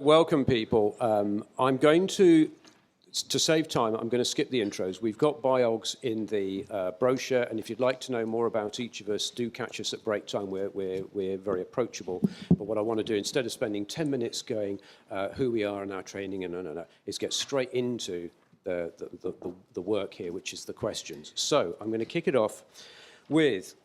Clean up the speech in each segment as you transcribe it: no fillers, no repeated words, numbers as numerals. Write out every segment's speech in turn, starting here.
Welcome, people. I'm going to save time, I'm going to skip the intros. We've got biogs in the brochure, and if you'd like to know more about each of us, do catch us at break time. We're very approachable. But what I want to do, instead of spending 10 minutes going who we are and our training, and is get straight into the work here, which is the questions. So I'm going to kick it off with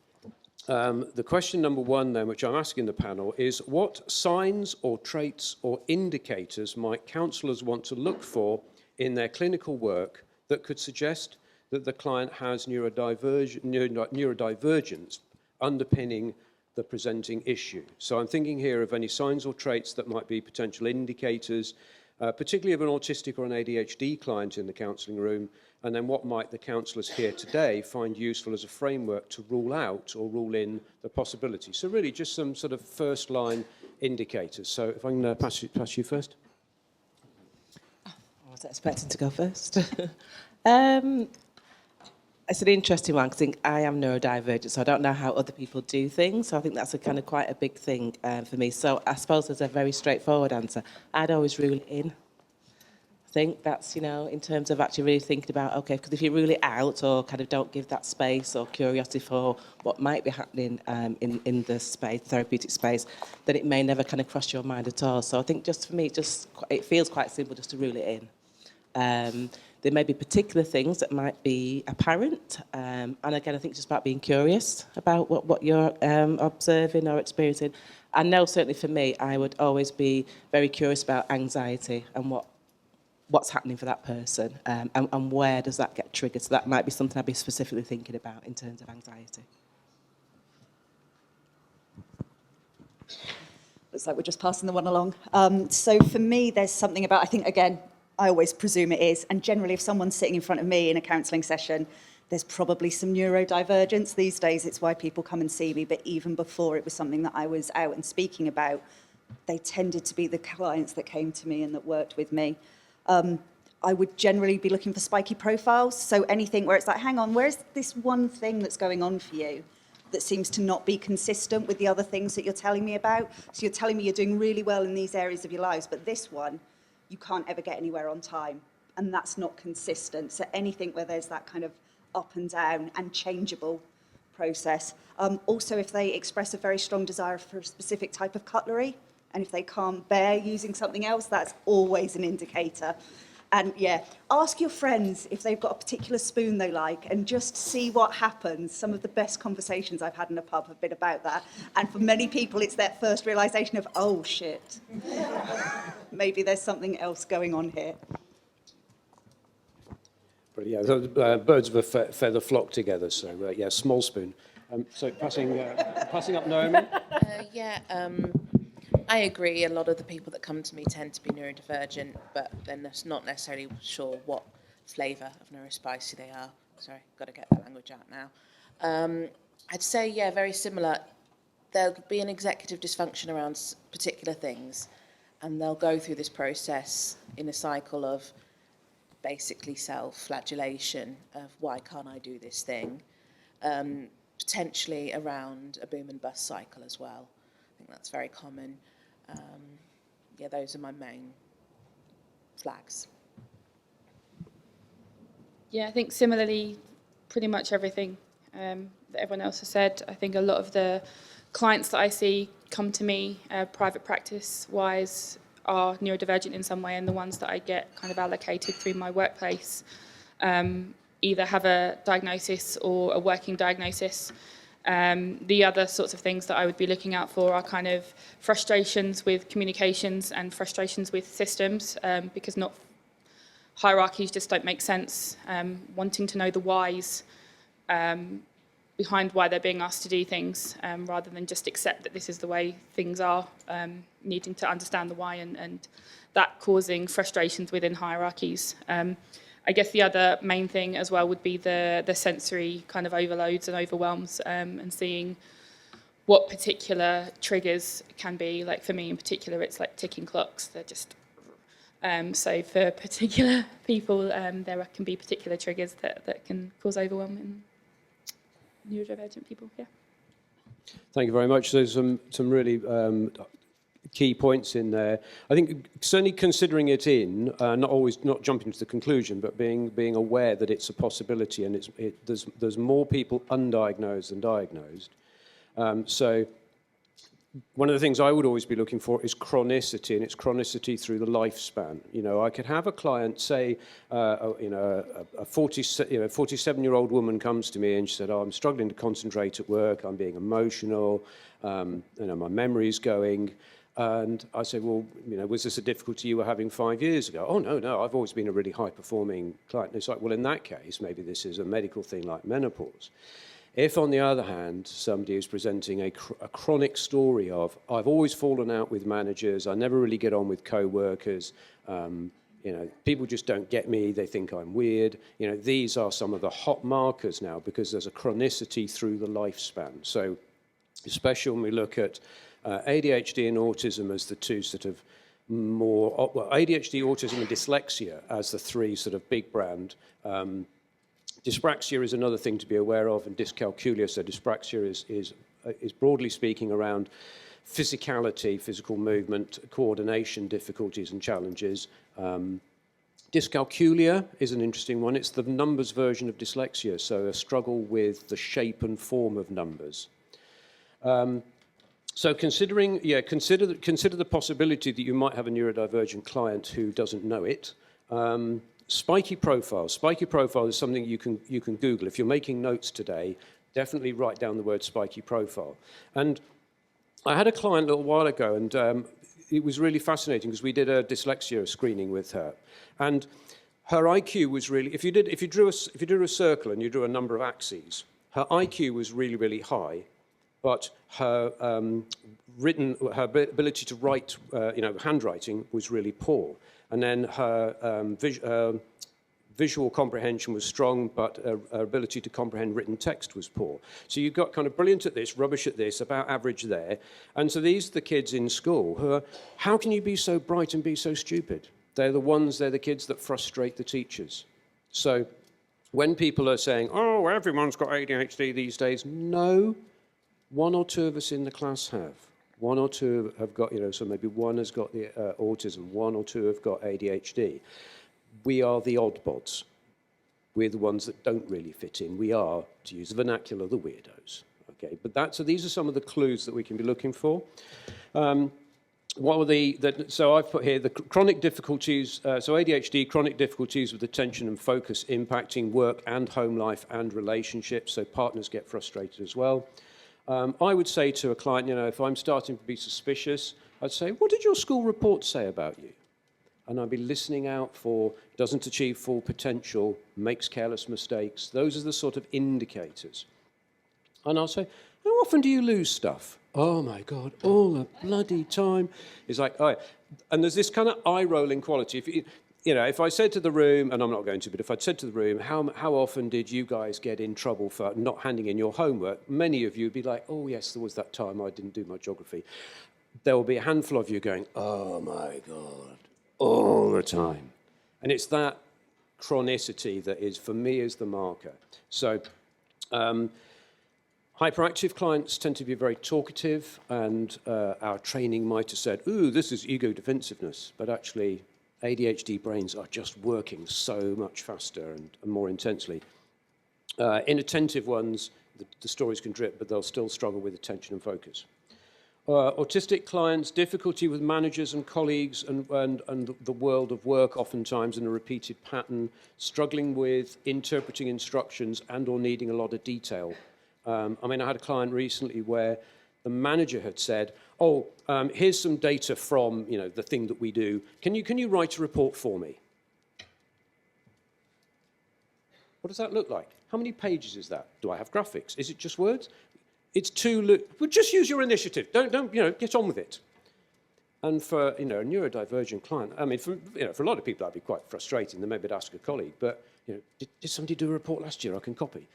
the question number one then, which I'm asking the panel, is what signs or traits or indicators might counsellors want to look for in their clinical work that could suggest that the client has neurodivergence underpinning the presenting issue? So I'm thinking here of any signs or traits that might be potential indicators, particularly of an autistic or an ADHD client in the counselling room, and then what might the counsellors here today find useful as a framework to rule out or rule in the possibility. So really just some sort of first line indicators. So if I can pass you first. I was expecting to go first. It's an interesting one because I am neurodivergent, so I don't know how other people do things. So I think that's a kind of quite a big thing for me. So I suppose there's a very straightforward answer. I'd always rule it in. I think that's, you know, in terms of actually really thinking about, okay, because if you rule it out or kind of don't give that space or curiosity for what might be happening in the space, therapeutic space, then it may never kind of cross your mind at all. So I think just for me, it feels quite simple just to rule it in. There may be particular things that might be apparent, and again, I think just about being curious about what you're observing or experiencing. I know certainly for me, I would always be very curious about anxiety and what's happening for that person, and where does that get triggered. So that might be something I'd be specifically thinking about in terms of anxiety. Looks like we're just passing the one along. So for me, there's something about, I think, again, I always presume it is, and generally if someone's sitting in front of me in a counselling session, there's probably some neurodivergence. These days it's why people come and see me, but even before it was something that I was out and speaking about, they tended to be the clients that came to me and that worked with me. I would generally be looking for spiky profiles, so anything where it's like, hang on, where's this one thing that's going on for you that seems to not be consistent with the other things that you're telling me about? So you're telling me you're doing really well in these areas of your lives, but this one, you can't ever get anywhere on time, and that's not consistent. So anything where there's that kind of up and down and changeable process. Also, if they express a very strong desire for a specific type of cutlery, and if they can't bear using something else, that's always an indicator. And yeah, ask your friends if they've got a particular spoon they like and just see what happens. Some of the best conversations I've had in a pub have been about that. And for many people, it's that first realization of, oh, shit. Maybe there's something else going on here. But yeah, birds of a feather flock together. So yeah, small spoon. So passing up Naomi. I agree. A lot of the people that come to me tend to be neurodivergent, but they're not necessarily sure what flavour of neurospicy they are. Sorry, got to get that language out now. I'd say, yeah, very similar. There'll be an executive dysfunction around particular things, and they'll go through this process in a cycle of basically self-flagellation of why can't I do this thing, potentially around a boom and bust cycle as well. I think that's very common. Yeah, those are my main flags. Yeah, I think similarly, pretty much everything that everyone else has said. I think a lot of the clients that I see come to me private practice-wise are neurodivergent in some way, and the ones that I get kind of allocated through my workplace either have a diagnosis or a working diagnosis. The other sorts of things that I would be looking out for are kind of frustrations with communications and frustrations with systems, because hierarchies just don't make sense. Wanting to know the whys behind why they're being asked to do things, rather than just accept that this is the way things are, needing to understand the why and that causing frustrations within hierarchies. I guess the other main thing as well would be the sensory kind of overloads and overwhelms, and seeing what particular triggers can be. Like for me in particular, it's like ticking clocks. They're just, so for particular people, there can be particular triggers that can cause overwhelm in neurodivergent people, yeah. Thank you very much. There's some really key points in there. I think certainly considering it in, not jumping to the conclusion, but being aware that it's a possibility, and there's more people undiagnosed than diagnosed. So one of the things I would always be looking for is chronicity, and it's chronicity through the lifespan. You know, I could have a client, say, a 47-year-old woman comes to me and she said, "Oh, I'm struggling to concentrate at work. I'm being emotional. You know, my memory's going." And I say, "Well, you know, was this a difficulty you were having 5 years ago?" "Oh, no, I've always been a really high-performing client." And it's like, well, in that case, maybe this is a medical thing like menopause. If, on the other hand, somebody is presenting a chronic story of, "I've always fallen out with managers, I never really get on with co-workers, you know, people just don't get me, they think I'm weird," you know, these are some of the hot markers now, because there's a chronicity through the lifespan. So especially when we look at ADHD and autism as the two sort of more, well, ADHD, autism and dyslexia as the three sort of big brand. Dyspraxia is another thing to be aware of, and dyscalculia. So dyspraxia is broadly speaking around physicality, physical movement, coordination difficulties and challenges. Dyscalculia is an interesting one. It's the numbers version of dyslexia, so a struggle with the shape and form of numbers. So consider the possibility that you might have a neurodivergent client who doesn't know it. Spiky profile. Spiky profile is something you can Google. If you're making notes today, definitely write down the word spiky profile. And I had a client a little while ago, and it was really fascinating because we did a dyslexia screening with her, and her IQ was really, if you drew a circle and you drew a number of axes, her IQ was really, really high, but her ability to write, handwriting was really poor. And then her visual comprehension was strong, but her ability to comprehend written text was poor. So you've got kind of brilliant at this, rubbish at this, about average there. And so these are the kids in school who are, how can you be so bright and be so stupid? They're the kids that frustrate the teachers. So when people are saying, "Oh, everyone's got ADHD these days," no, one or two of us in the class have. One or two have got, so maybe one has got the autism, one or two have got ADHD. We are the oddbods. We're the ones that don't really fit in. We are, to use the vernacular, the weirdos. Okay, but so these are some of the clues that we can be looking for. So I've put here the chronic difficulties, so ADHD, chronic difficulties with attention and focus impacting work and home life and relationships, so partners get frustrated as well. I would say to a client, if I'm starting to be suspicious, I'd say, "What did your school report say about you?" And I'd be listening out for doesn't achieve full potential, makes careless mistakes. Those are the sort of indicators. And I'll say, "How often do you lose stuff?" "Oh my God, all the bloody time." It's like, oh, yeah. And there's this kind of eye-rolling quality. If I said to the room, and I'm not going to, but if I'd said to the room, how often did you guys get in trouble for not handing in your homework? Many of you would be like, "Oh yes, there was that time I didn't do my geography." There will be a handful of you going, "Oh my God, all the time." And it's that chronicity that is, for me, is the marker. So hyperactive clients tend to be very talkative, and our training might have said, "Ooh, this is ego defensiveness," but actually ADHD brains are just working so much faster and more intensely. Inattentive ones, the stories can drip, but they'll still struggle with attention and focus. Autistic clients, difficulty with managers and colleagues and the world of work, oftentimes in a repeated pattern, struggling with interpreting instructions and or needing a lot of detail. I had a client recently where the manager had said, "Oh, here's some data from the thing that we do. Can you write a report for me?" What does that look like? How many pages is that? Do I have graphics? Is it just words? It's well, just use your initiative. Don't get on with it. And for a neurodivergent client, for a lot of people that'd be quite frustrating. They maybe ask a colleague, but did somebody do a report last year I can copy?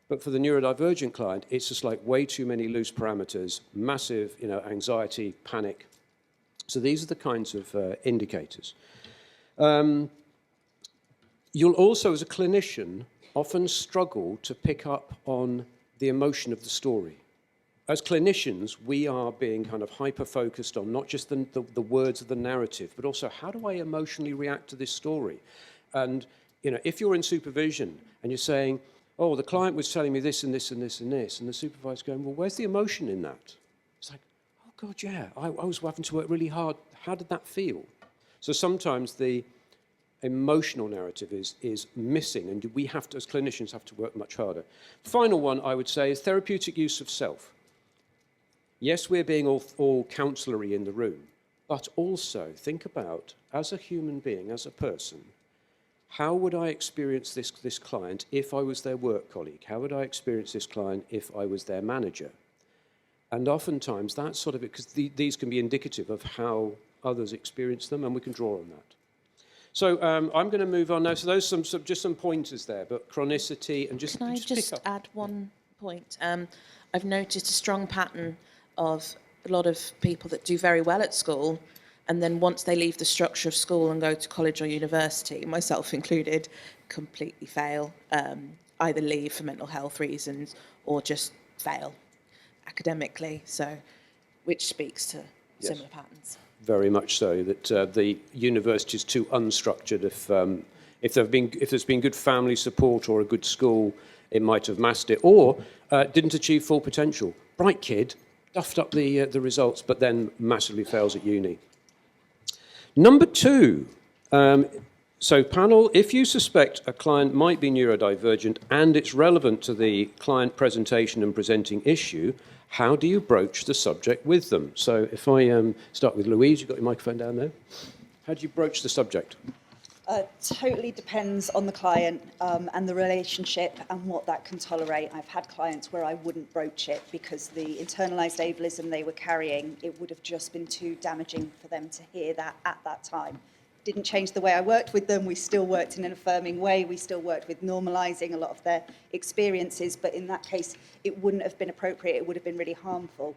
But for the neurodivergent client, it's just like way too many loose parameters, massive, anxiety, panic. So these are the kinds of indicators. You'll also, as a clinician, often struggle to pick up on the emotion of the story. as clinicians, we are being kind of hyper-focused on not just the words of the narrative, but also how do I emotionally react to this story? And, you know, if you're in supervision and you're saying, oh, the client was telling me this and this and this and this, and the supervisor's going, well, where's the emotion in that? It's like, oh, God, yeah, I was having to work really hard. How did that feel? So sometimes the emotional narrative is missing, and we have to, as clinicians, have to work much harder. Final one, I would say, is therapeutic use of self. Yes, we're being all counsellor-y in the room, but also think about, as a human being, as a person, how would I experience this client if I was their work colleague? How would I experience this client if I was their manager? And oftentimes that's sort of it, because these can be indicative of how others experience them, and we can draw on that. So I'm going to move on now. So those are just some pointers there, but chronicity and just Can I just just pick up. add one point? I've noticed a strong pattern of a lot of people that do very well at school, and then once they leave the structure of school and go to college or university, myself included, completely fail, either leave for mental health reasons or just fail academically, so which speaks to similar patterns. Very much so, that the university is too unstructured. If there's been good family support or a good school, it might have masked it, or didn't achieve full potential. Bright kid, duffed up the results, but then massively fails at uni. Number 2, so panel, if you suspect a client might be neurodivergent and it's relevant to the client presentation and presenting issue, how do you broach the subject with them? So if I start with Louise, you've got your microphone down there. How do you broach the subject? Totally depends on the client and the relationship and what that can tolerate. I've had clients where I wouldn't broach it because the internalised ableism they were carrying, it would have just been too damaging for them to hear that at that time. Didn't change the way I worked with them. We still worked in an affirming way. We still worked with normalising a lot of their experiences, but in that case, it wouldn't have been appropriate. It would have been really harmful.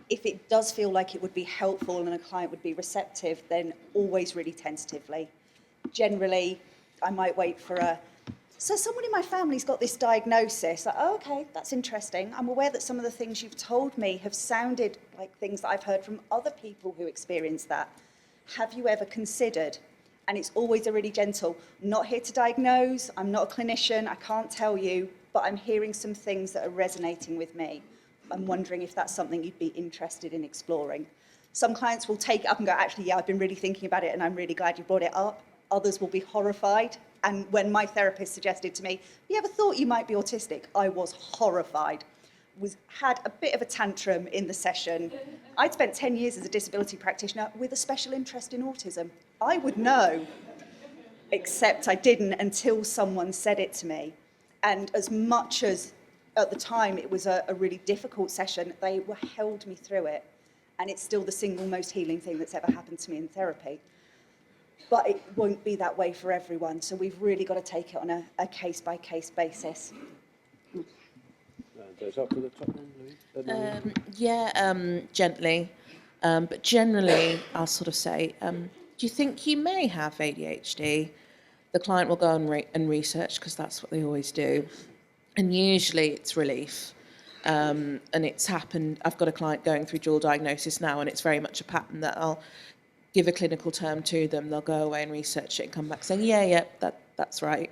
If it does feel like it would be helpful and a client would be receptive, then always really tentatively. Generally, I might wait for so someone in my family's got this diagnosis. Like, oh, okay, that's interesting. I'm aware that some of the things you've told me have sounded like things that I've heard from other people who experience that. Have you ever considered? And it's always a really gentle, not here to diagnose, I'm not a clinician, I can't tell you, but I'm hearing some things that are resonating with me. I'm wondering if that's something you'd be interested in exploring. Some clients will take it up and go, actually, yeah, I've been really thinking about it and I'm really glad you brought it up. Others will be horrified. And when my therapist suggested to me, have you ever thought you might be autistic? I was horrified. Had a bit of a tantrum in the session. I'd spent 10 years as a disability practitioner with a special interest in autism. I would know, except I didn't until someone said it to me. And as much as at the time it was a really difficult session, they held me through it. And it's still the single most healing thing that's ever happened to me in therapy. But it won't be that way for everyone. So we've really got to take it on a case-by-case basis. Goes up to the top then, Louise? Gently. But generally, I'll sort of say, do you think you may have ADHD? The client will go and research, because that's what they always do. And usually it's relief. And it's happened. I've got a client going through dual diagnosis now, and it's very much a pattern that I'll give a clinical term to them. They'll go away and research it and come back saying, yeah, that's right.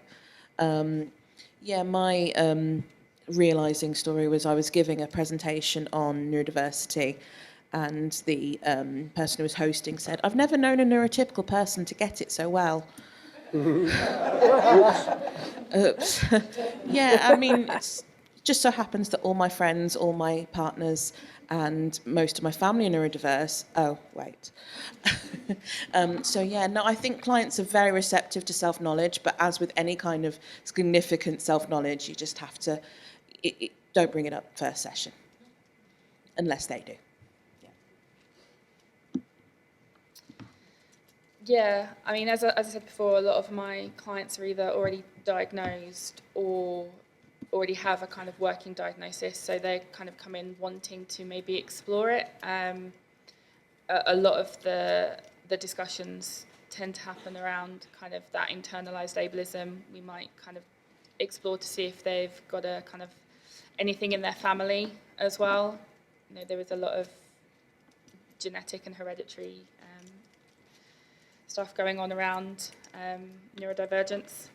My realising story was I was giving a presentation on neurodiversity, and the person who was hosting said, I've never known a neurotypical person to get it so well. Oops. Yeah, I mean, it just so happens that all my friends, all my partners, and most of my family are neurodiverse. Oh, wait. I think clients are very receptive to self-knowledge, but as with any kind of significant self-knowledge, you just have to, don't bring it up first session, unless they do. Yeah, I mean, as I said before, a lot of my clients are either already diagnosed or already have a kind of working diagnosis, so they kind of come in wanting to maybe explore it. A lot of the discussions tend to happen around kind of that internalised ableism. We might kind of explore to see if they've got a kind of anything in their family as well. there is a lot of genetic and hereditary stuff going on around neurodivergence.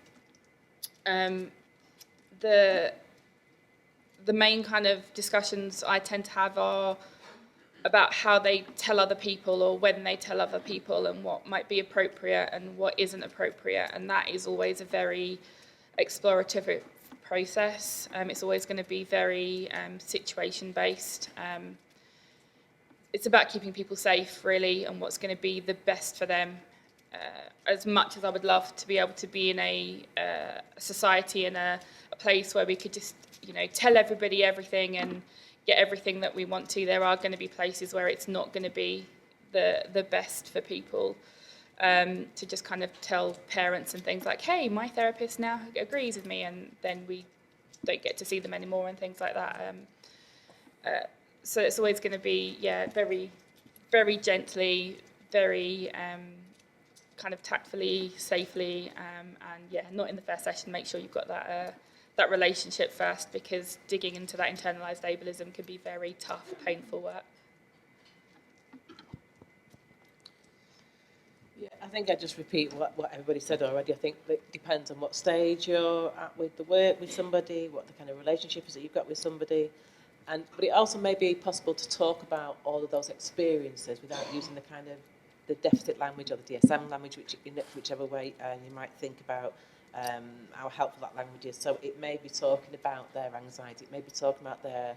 The main kind of discussions I tend to have are about how they tell other people or when they tell other people and what might be appropriate and what isn't appropriate. And that is always a very explorative process. It's always going to be very situation-based. It's about keeping people safe, really, and what's going to be the best for them. As much as I would love to be able to be in a society and a place where we could just, tell everybody everything and get everything that we want to, there are going to be places where it's not going to be the best for people to just kind of tell parents and things like, hey, my therapist now agrees with me, and then we don't get to see them anymore and things like that. So it's always going to be, very, very gently, very kind of tactfully, safely, and not in the first session. Make sure you've got that relationship first, because digging into that internalised ableism can be very tough, painful work. Yeah, I think I just repeat what everybody said already. I think it depends on what stage you're at with the work with somebody, what the kind of relationship is that you've got with somebody. But it also may be possible to talk about all of those experiences without using the kind of the deficit language or the DSM language, whichever way you might think about how helpful that language is. So it may be talking about their anxiety, it may be talking about their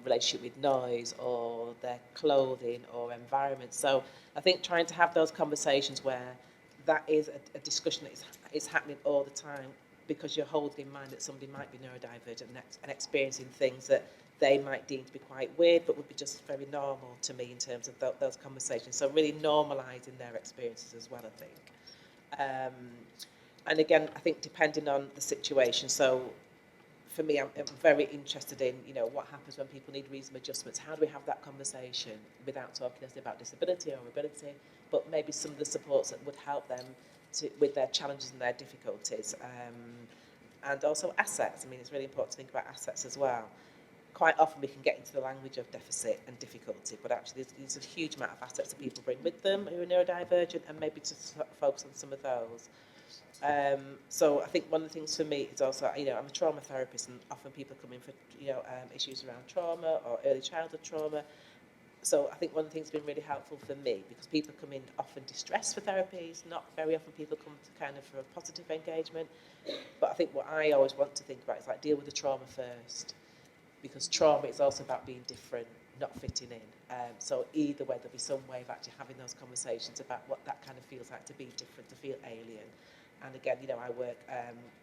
relationship with noise or their clothing or environment. So I think trying to have those conversations where that is a discussion that is happening all the time, because you're holding in mind that somebody might be neurodivergent and experiencing things that they might deem to be quite weird, but would be just very normal to me in terms of those conversations. So really normalising their experiences as well, I think. And again, I think depending on the situation. So for me, I'm very interested in, what happens when people need reasonable adjustments. How do we have that conversation without talking necessarily about disability or ability, but maybe some of the supports that would help them with their challenges and their difficulties. And also assets. I mean, it's really important to think about assets as well. Quite often we can get into the language of deficit and difficulty, but actually there's a huge amount of assets that people bring with them who are neurodivergent, and maybe to focus on some of those. So I think one of the things for me is also, I'm a trauma therapist, and often people come in for, issues around trauma or early childhood trauma. So I think one of the things that's been really helpful for me, because people come in often distressed for therapies, not very often people come to kind of for a positive engagement. But I think what I always want to think about is deal with the trauma first, because trauma is also about being different, not fitting in. So either way, there'll be some way of actually having those conversations about what that kind of feels like to be different, to feel alien. And again, I work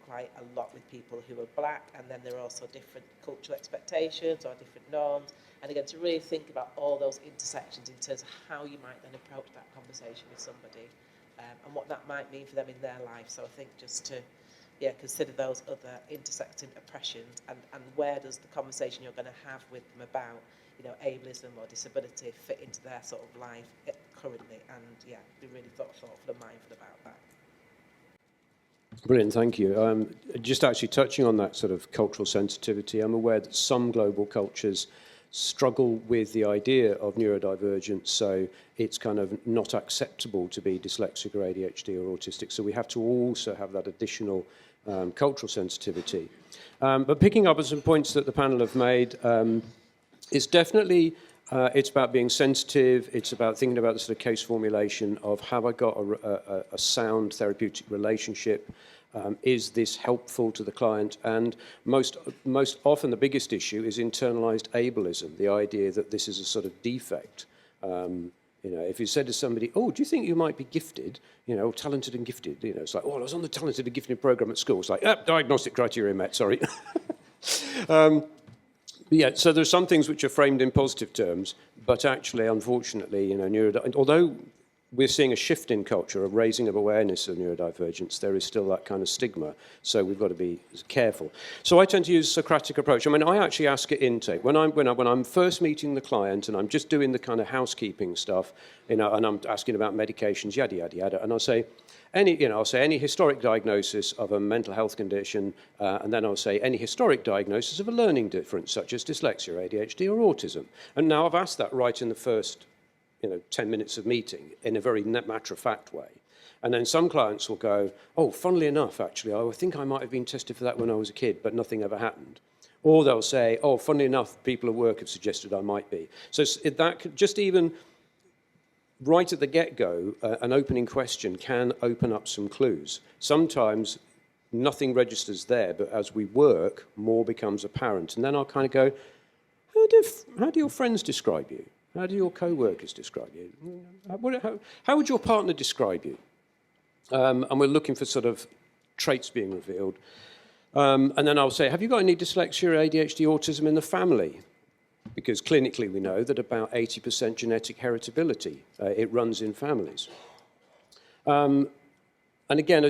quite a lot with people who are black, and then there are also different cultural expectations or different norms. And again, to really think about all those intersections in terms of how you might then approach that conversation with somebody, and what that might mean for them in their life. So I think just to consider those other intersecting oppressions, and where does the conversation you're going to have with them about ableism or disability fit into their sort of life currently, and be really thoughtful and mindful about that. Brilliant, thank you. Just actually touching on that sort of cultural sensitivity, I'm aware that some global cultures struggle with the idea of neurodivergence, so it's kind of not acceptable to be dyslexic or ADHD or autistic, so we have to also have that additional cultural sensitivity. But picking up on some points that the panel have made, it's definitely it's about being sensitive. It's about thinking about the sort of case formulation of, have I got a sound therapeutic relationship? Is this helpful to the client? And most often the biggest issue is internalized ableism, the idea that this is a sort of defect. If you said to somebody, oh, do you think you might be gifted, talented and gifted? It's like, oh, I was on the talented and gifted program at school. It's like, diagnostic criteria met, sorry. So there's some things which are framed in positive terms, but actually, unfortunately, although we're seeing a shift in culture, a raising of awareness of neurodivergence. There is still that kind of stigma, so we've got to be careful. So I tend to use a Socratic approach. I mean, I actually ask at intake. When I'm first meeting the client and I'm just doing the kind of housekeeping stuff, you know, and I'm asking about medications, yada, yada, yada, and I'll say, I'll say any historic diagnosis of a mental health condition, and then I'll say any historic diagnosis of a learning difference, such as dyslexia, ADHD, or autism. And now I've asked that right in the first 10 minutes of meeting in a very matter-of-fact way. And then some clients will go, oh, funnily enough, actually, I think I might have been tested for that when I was a kid, but nothing ever happened. Or they'll say, oh, funnily enough, people at work have suggested I might be. So that could just even right at the get-go, an opening question can open up some clues. Sometimes nothing registers there, but as we work, more becomes apparent. And then I'll kind of go, how do your friends describe you? How do your co-workers describe you? How would your partner describe you? And we're looking for sort of traits being revealed. And then I'll say, have you got any dyslexia, ADHD, autism in the family? Because clinically we know that about 80% genetic heritability, it runs in families. And again,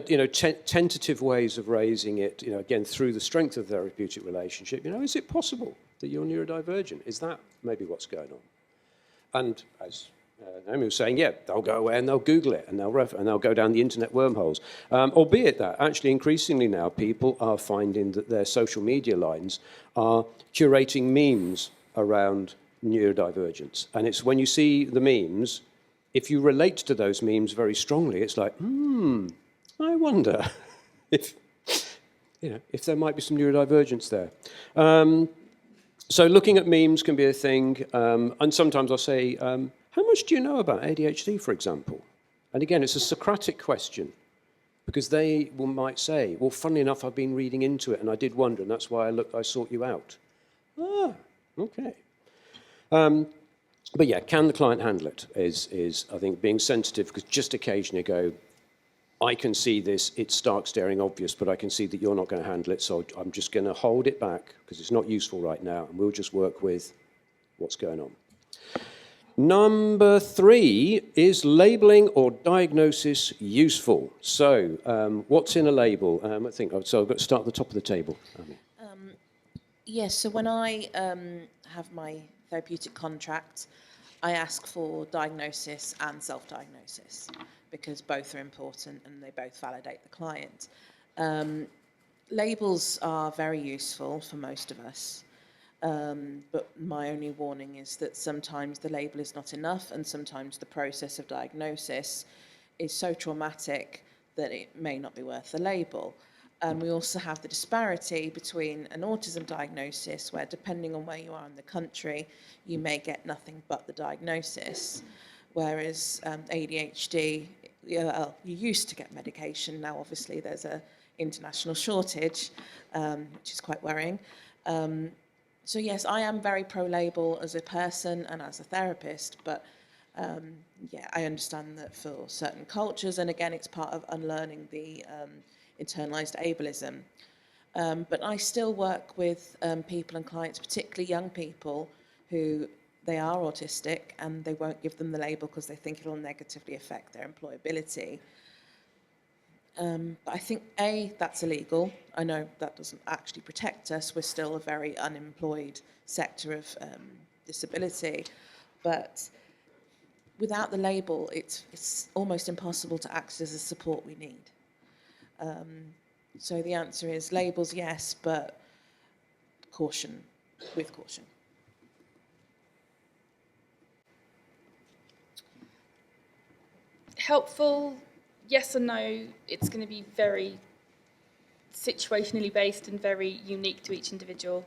tentative ways of raising it, again, through the strength of the therapeutic relationship, is it possible that you're neurodivergent? Is that maybe what's going on? And as Naomi was saying, yeah, they'll go away and they'll Google it and they'll go down the internet wormholes. Albeit that actually increasingly now people are finding that their social media lines are curating memes around neurodivergence. And it's when you see the memes, if you relate to those memes very strongly, it's like, I wonder if there might be some neurodivergence there. So looking at memes can be a thing, and sometimes I'll say, how much do you know about ADHD, for example? And again, it's a Socratic question, because they might say, well, funnily enough, I've been reading into it, and I did wonder, and that's why I sought you out. Ah, okay. But yeah, can the client handle it is I think, being sensitive, because just occasionally go, I can see this, it's stark staring obvious, but I can see that you're not going to handle it, so I'm just going to hold it back because it's not useful right now, and we'll just work with what's going on. Number 3, is labeling or diagnosis useful? So what's in a label? I think, so I've got to start at the top of the table. Yes, so when I have my therapeutic contract, I ask for diagnosis and self-diagnosis, because both are important and they both validate the client. Labels are very useful for most of us, but my only warning is that sometimes the label is not enough, and sometimes the process of diagnosis is so traumatic that it may not be worth the label. And we also have the disparity between an autism diagnosis, where depending on where you are in the country, you may get nothing but the diagnosis, whereas ADHD, you used to get medication. Now, obviously, there's an international shortage, which is quite worrying. So yes, I am very pro-label as a person and as a therapist, but yeah, I understand that for certain cultures, and again, it's part of unlearning the internalized ableism. But I still work with people and clients, particularly young people, who they are autistic and they won't give them the label because they think it'll negatively affect their employability. But I think, A, that's illegal. I know that doesn't actually protect us. We're still a very unemployed sector of disability. But without the label, it's almost impossible to access the support we need. So the answer is labels, yes, but caution, with caution. Helpful, yes and no. It's going to be very situationally based and very unique to each individual.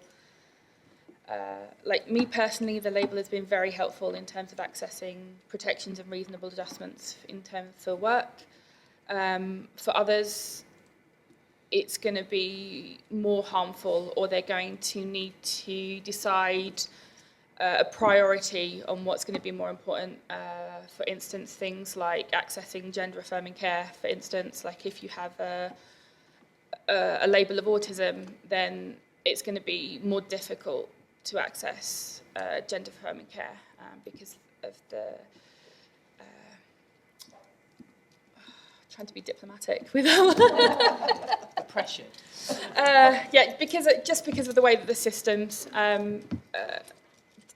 Like me personally, the label has been very helpful in terms of accessing protections and reasonable adjustments in terms of work. For others, it's going to be more harmful, or they're going to need to decide a priority on what's going to be more important. For instance, things like accessing gender-affirming care, for instance, like if you have a label of autism, then it's going to be more difficult to access gender-affirming care because of the trying to be diplomatic with our Oppression. yeah, just because of the way that the systems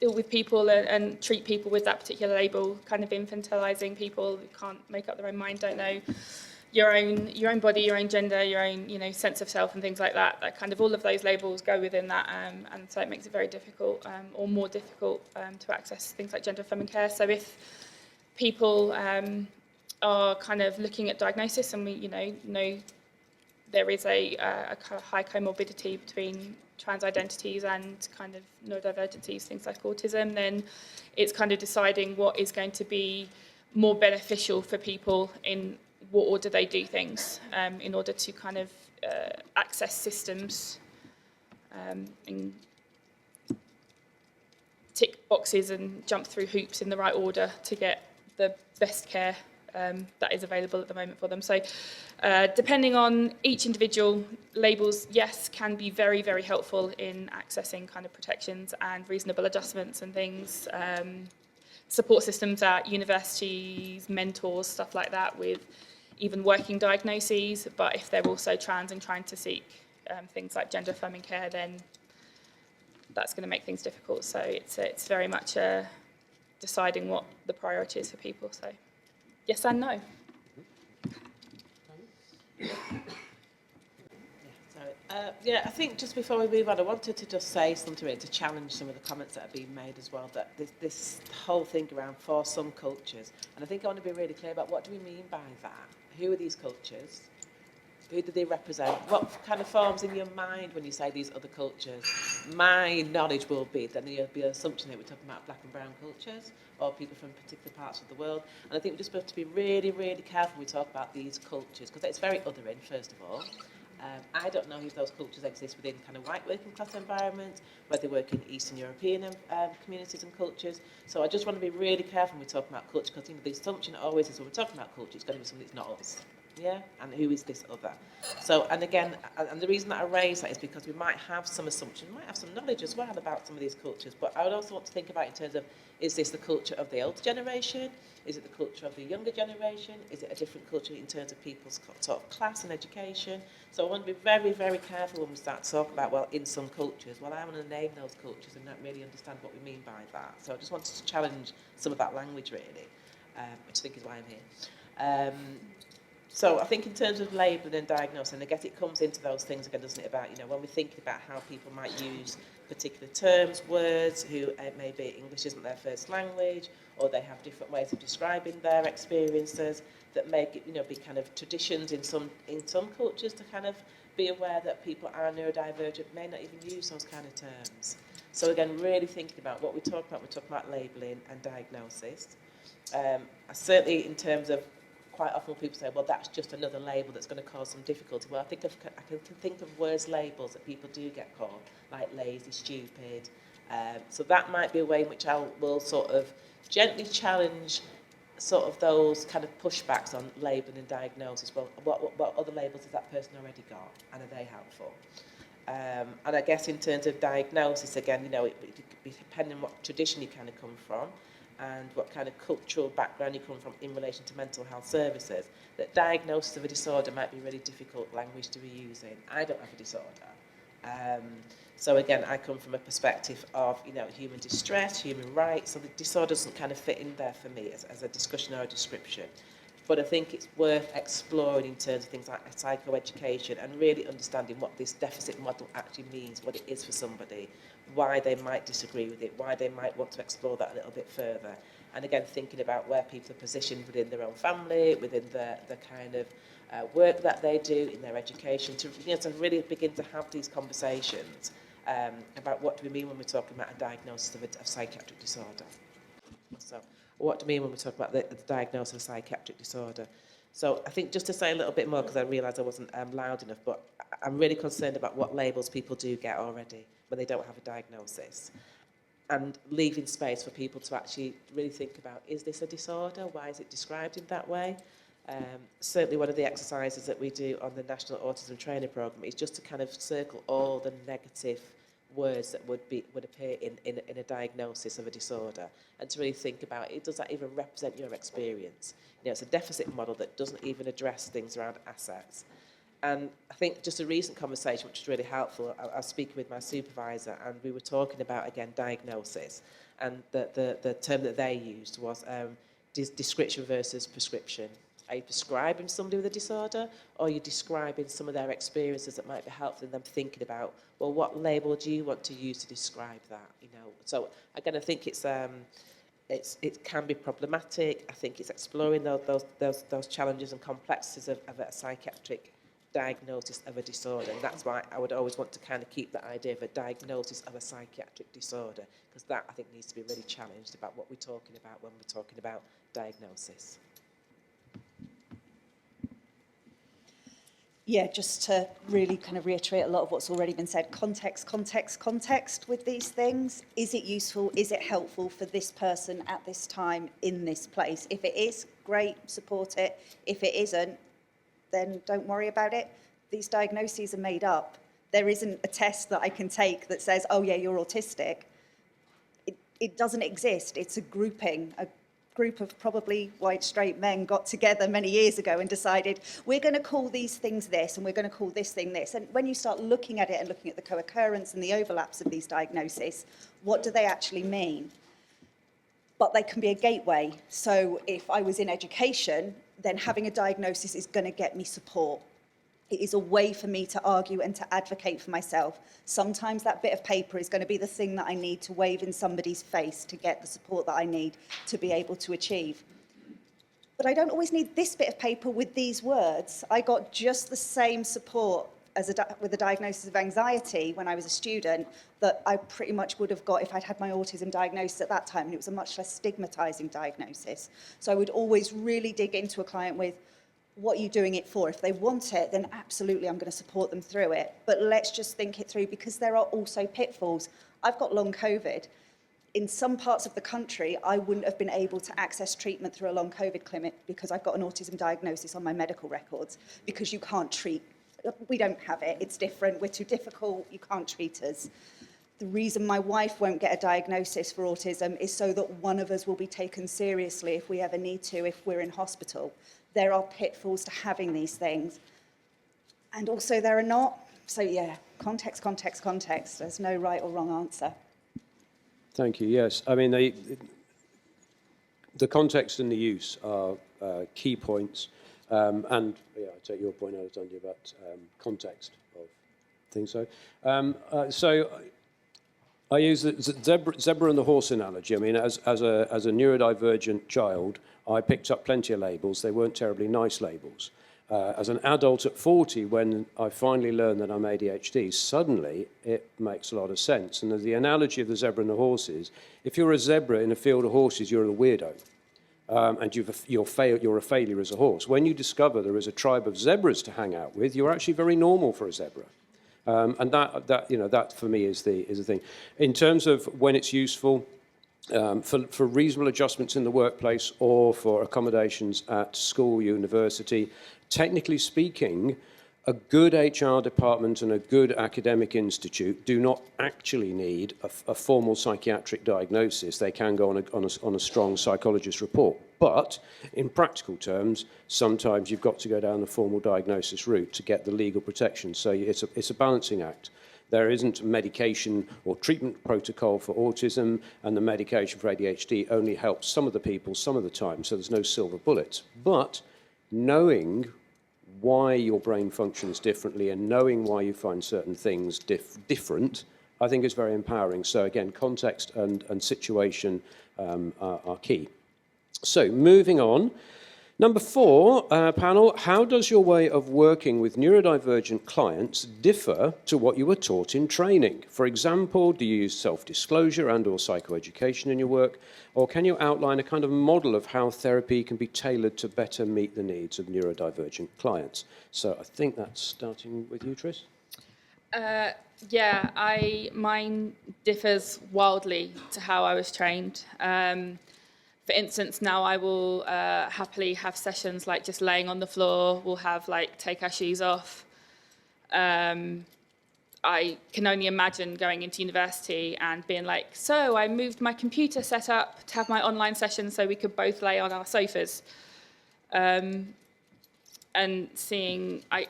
deal with people and treat people with that particular label, kind of infantilizing people who can't make up their own mind, don't know your own body, your own gender, your own sense of self and things like that. That kind of all of those labels go within that, and so it makes it very difficult or more difficult to access things like gender affirming care. So if people are kind of looking at diagnosis, and we know there is a high comorbidity between trans identities and kind of neurodivergencies, things like autism, then it's kind of deciding what is going to be more beneficial for people in what order they do things, in order to kind of access systems and tick boxes and jump through hoops in the right order to get the best care that is available at the moment for them. So depending on each individual, labels, yes, can be very, very helpful in accessing kind of protections and reasonable adjustments and things. Support systems at universities, mentors, stuff like that, with even working diagnoses. But if they're also trans and trying to seek things like gender affirming care, then that's going to make things difficult. So it's very much deciding what the priority is for people. So yes and no. Yeah, I think just before we move on, I wanted to just say something really to challenge some of the comments that have been made as well, that this whole thing around for some cultures, and I think I want to be really clear about what do we mean by that? Who are these cultures? Who do they represent? What kind of forms in your mind when you say these other cultures? My knowledge will be that there'll be an assumption that we're talking about black and brown cultures or people from particular parts of the world. And I think we're just supposed to be really, really careful when we talk about these cultures, because it's very othering, first of all. I don't know if those cultures exist within kind of white working class environments, whether they work in Eastern European communities and cultures. So I just want to be really careful when we talk about culture, because the assumption always is when we're talking about culture, it's got to be something that's not us. Yeah, and who is this other? So, and again, and the reason that I raise that is because we might have some assumption, we might have some knowledge as well about some of these cultures, but I would also want to think about in terms of, is this the culture of the older generation? Is it the culture of the younger generation? Is it a different culture in terms of people's sort of class and education? So I want to be very, very careful when we start to talk about, well, in some cultures. Well, I want to name those cultures and not really understand what we mean by that. So I just wanted to challenge some of that language, really, which I think is why I'm here. So I think in terms of labelling and diagnosing, and I guess it comes into those things again, doesn't it, about, when we're thinking about how people might use particular terms, words, who maybe English isn't their first language, or they have different ways of describing their experiences that make it, be kind of traditions in some cultures to kind of be aware that people are neurodivergent, may not even use those kind of terms. So again, really thinking about what we're talking about labelling and diagnosis. Certainly in terms of, quite often people say, well, that's just another label that's going to cause some difficulty. Well, I can think of worse labels that people do get called, like lazy, stupid. So that might be a way in which I will sort of gently challenge sort of those kind of pushbacks on labelling and diagnosis. Well, what other labels has that person already got, and are they helpful? And I guess in terms of diagnosis, again, it depending on what tradition you kind of come from, and what kind of cultural background you come from in relation to mental health services, that diagnosis of a disorder might be really difficult language to be using. I don't have a disorder. So again, I come from a perspective of, human distress, human rights, so the disorder doesn't kind of fit in there for me as a discussion or a description. But I think it's worth exploring in terms of things like psychoeducation and really understanding what this deficit model actually means, what it is for somebody, why they might disagree with it, why they might want to explore that a little bit further. And again, thinking about where people are positioned within their own family, within the kind of work that they do, in their education, to really begin to have these conversations about what do we mean when we're talking about a diagnosis of a psychiatric disorder. So, what do we mean when we talk about the diagnosis of a psychiatric disorder? So I think just to say a little bit more, because I realised I wasn't loud enough, but I'm really concerned about what labels people do get already when they don't have a diagnosis, and leaving space for people to actually really think about, is this a disorder? Why is it described in that way? Certainly one of the exercises that we do on the National Autism Training Programme is just to kind of circle all the negative words that would appear in a diagnosis of a disorder, and to really think about it, does that even represent your experience? You know, it's a deficit model that doesn't even address things around assets. And I think just a recent conversation, which was really helpful, I was speaking with my supervisor, and we were talking about, again, diagnosis. And the term that they used was description versus prescription. Are you prescribing somebody with a disorder, or are you describing some of their experiences that might be helpful in them thinking about, well, what label do you want to use to describe that? You know, so again, I think it can be problematic. I think it's exploring those challenges and complexities of a psychiatric diagnosis of a disorder, and that's why I would always want to kind of keep the idea of a diagnosis of a psychiatric disorder, because that I think needs to be really challenged about what we're talking about when we're talking about diagnosis. Yeah, just to really kind of reiterate a lot of what's already been said, context, context, context with these things. Is it useful? Is it helpful for this person at this time in this place? If it is, great, support it. If it isn't, then don't worry about it. These diagnoses are made up. There isn't a test that I can take that says, oh yeah, you're autistic. It doesn't exist. It's a grouping, a group of probably white straight men got together many years ago and decided we're going to call these things this and we're going to call this thing this. And when you start looking at it and looking at the co-occurrence and the overlaps of these diagnoses, what do they actually mean? But they can be a gateway. So if I was in education, then having a diagnosis is going to get me support. It is a way for me to argue and to advocate for myself. Sometimes that bit of paper is going to be the thing that I need to wave in somebody's face to get the support that I need to be able to achieve. But I don't always need this bit of paper with these words. I got just the same support as with a diagnosis of anxiety when I was a student that I pretty much would have got if I'd had my autism diagnosis at that time, and it was a much less stigmatizing diagnosis. So I would always really dig into a client with, what are you doing it for? If they want it, then absolutely I'm going to support them through it. But let's just think it through, because there are also pitfalls. I've got long COVID. In some parts of the country, I wouldn't have been able to access treatment through a long COVID clinic because I've got an autism diagnosis on my medical records, because you can't treat. We don't have it. It's different. We're too difficult. You can't treat us. The reason my wife won't get a diagnosis for autism is so that one of us will be taken seriously if we ever need to, if we're in hospital. There are pitfalls to having these things. And also there are not. So yeah, context, context, context. There's no right or wrong answer. Thank you. Yes. I mean, the context and the use are key points. And yeah, I take your point, Alexandra, about context of things. So I use the zebra and the horse analogy. I mean, as a neurodivergent child, I picked up plenty of labels. They weren't terribly nice labels. As an adult at 40, when I finally learned that I'm ADHD, suddenly it makes a lot of sense. And the analogy of the zebra and the horse is, if you're a zebra in a field of horses, you're a weirdo. And you're a failure as a horse. When you discover there is a tribe of zebras to hang out with, you're actually very normal for a zebra. And that for me is the thing. In terms of when it's useful, for reasonable adjustments in the workplace or for accommodations at school, university, technically speaking, a good HR department and a good academic institute do not actually need a formal psychiatric diagnosis. They can go on a strong psychologist report. But in practical terms, sometimes you've got to go down the formal diagnosis route to get the legal protection. So it's a balancing act. There isn't medication or treatment protocol for autism, and the medication for ADHD only helps some of the people some of the time, so there's no silver bullets. But knowing why your brain functions differently and knowing why you find certain things different, I think is very empowering. So again, context and situation are key. So moving on. Number 4, panel, how does your way of working with neurodivergent clients differ to what you were taught in training? For example, do you use self-disclosure and or psychoeducation in your work? Or can you outline a kind of model of how therapy can be tailored to better meet the needs of neurodivergent clients? So I think that's starting with you, Tris. Mine differs wildly to how I was trained. For instance, now I will happily have sessions like just laying on the floor. We'll have like take our shoes off. I can only imagine going into university and being like, so I moved my computer set up to have my online session so we could both lay on our sofas. And seeing, I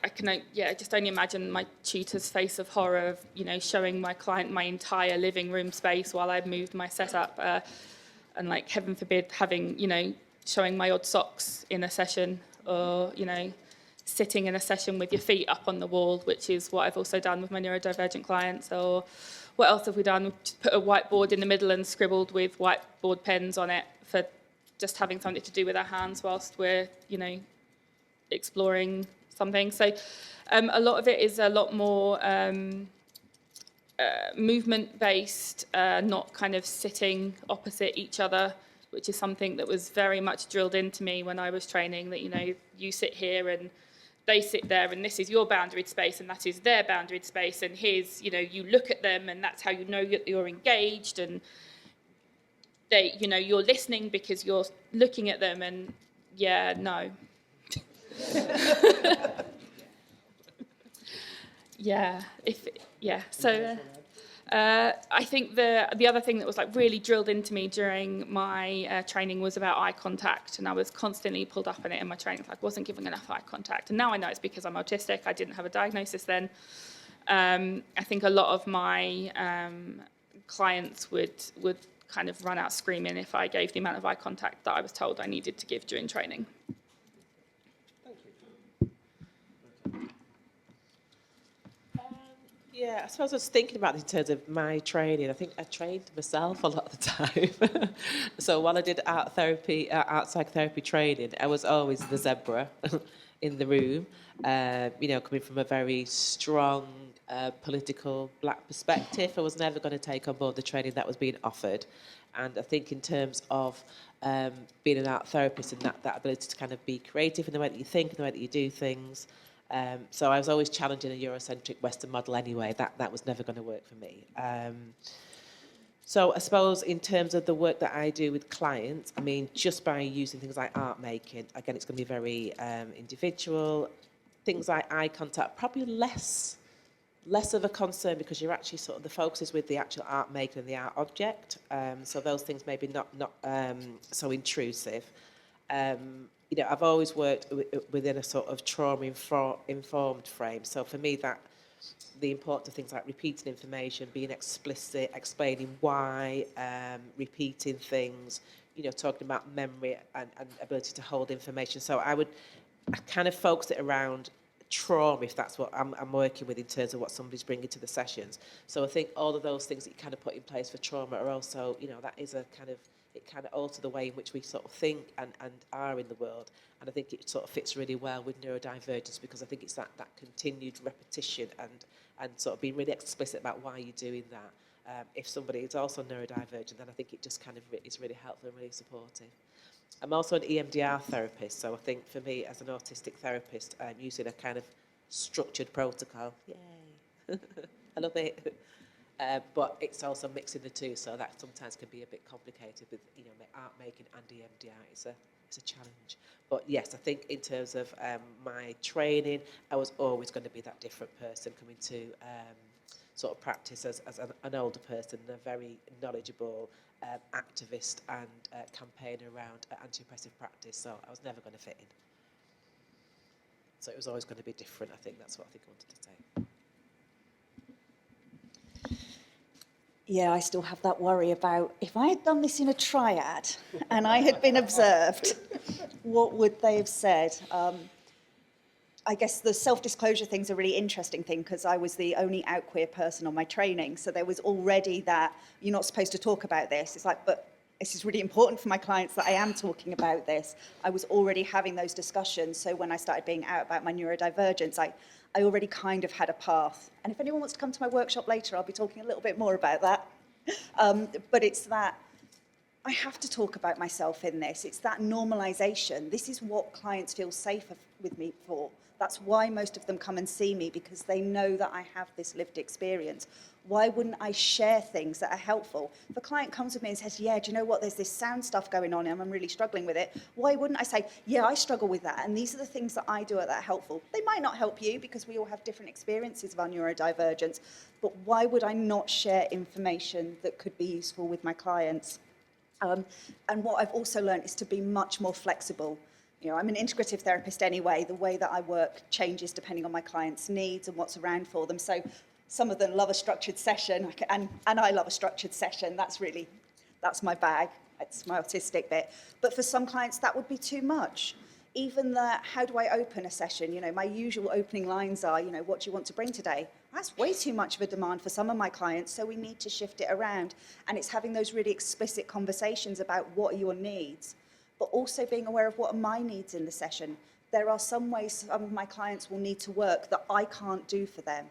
just only imagine my tutor's face of horror of, showing my client my entire living room space while I moved my setup, and like, heaven forbid, having, showing my odd socks in a session, or, sitting in a session with your feet up on the wall, which is what I've also done with my neurodivergent clients. Or what else have we done? We've just put a whiteboard in the middle and scribbled with whiteboard pens on it for just having something to do with our hands whilst we're, exploring something. So a lot of it is a lot more movement-based, not kind of sitting opposite each other, which is something that was very much drilled into me when I was training, that, you sit here and they sit there, and this is your boundaried space and that is their boundaried space, and here's, you look at them and that's how you know that you're engaged, and they, you're listening because you're looking at them, and no. So I think the other thing that was like really drilled into me during my training was about eye contact, and I was constantly pulled up on it in my training, like wasn't giving enough eye contact. And now I know it's because I'm autistic. I didn't have a diagnosis then. I think a lot of my clients would kind of run out screaming if I gave the amount of eye contact that I was told I needed to give during training. Yeah, I suppose I was thinking about it in terms of my training. I think I trained myself a lot of the time. So while I did art psychotherapy training, I was always the zebra in the room, coming from a very strong political black perspective. I was never going to take on board the training that was being offered. And I think in terms of being an art therapist and that ability to kind of be creative in the way that you think, in the way that you do things, so I was always challenging a Eurocentric Western model anyway. That was never going to work for me. So I suppose in terms of the work that I do with clients, I mean, just by using things like art making, again, it's going to be very individual. Things like eye contact, probably less of a concern, because you're actually sort of, the focus is with the actual art maker and the art object. So those things maybe not so intrusive. I've always worked within a sort of trauma-informed frame. So for me, that the importance of things like repeating information, being explicit, explaining why, repeating things, talking about memory and ability to hold information. So I kind of focus it around trauma, if that's what I'm working with in terms of what somebody's bringing to the sessions. So I think all of those things that you kind of put in place for trauma are also, that is a kind of, it kind of alters the way in which we sort of think and are in the world. And I think it sort of fits really well with neurodivergence, because I think it's that continued repetition and sort of being really explicit about why you're doing that. If somebody is also neurodivergent, then I think it just kind of is really helpful and really supportive. I'm also an EMDR therapist, so I think for me as an autistic therapist, I'm using a kind of structured protocol. Yay! I love it. But it's also mixing the two, so that sometimes can be a bit complicated with art making and EMDR. It's a challenge. But yes, I think in terms of my training, I was always going to be that different person coming to sort of practice as an older person, and a very knowledgeable activist and campaigner around anti-oppressive practice. So I was never going to fit in. So it was always going to be different. I think that's what I wanted to say. Yeah, I still have that worry about, if I had done this in a triad and I had been observed, what would they have said? I guess the self-disclosure thing's a really interesting thing, because I was the only out queer person on my training. So there was already that, you're not supposed to talk about this. It's like, but this is really important for my clients that I am talking about this. I was already having those discussions. So when I started being out about my neurodivergence, I already kind of had a path. And if anyone wants to come to my workshop later, I'll be talking a little bit more about that. But it's that I have to talk about myself in this. It's that normalization. This is what clients feel safer with me for. That's why most of them come and see me, because they know that I have this lived experience. Why wouldn't I share things that are helpful? If a client comes with me and says, yeah, do you know what, there's this sound stuff going on and I'm really struggling with it, why wouldn't I say, yeah, I struggle with that, and these are the things that I do that are helpful? They might not help you because we all have different experiences of our neurodivergence, but why would I not share information that could be useful with my clients? And what I've also learned is to be much more flexible. You know, I'm an integrative therapist anyway. The way that I work changes depending on my clients' needs and what's around for them. So some of them love a structured session, and I love a structured session. That's my bag. It's my autistic bit. But for some clients, that would be too much. Even how do I open a session? You know, my usual opening lines are, you know, what do you want to bring today? That's way too much of a demand for some of my clients, so we need to shift it around. And it's having those really explicit conversations about what are your needs, but also being aware of what are my needs in the session. There are some ways some of my clients will need to work that I can't do for them,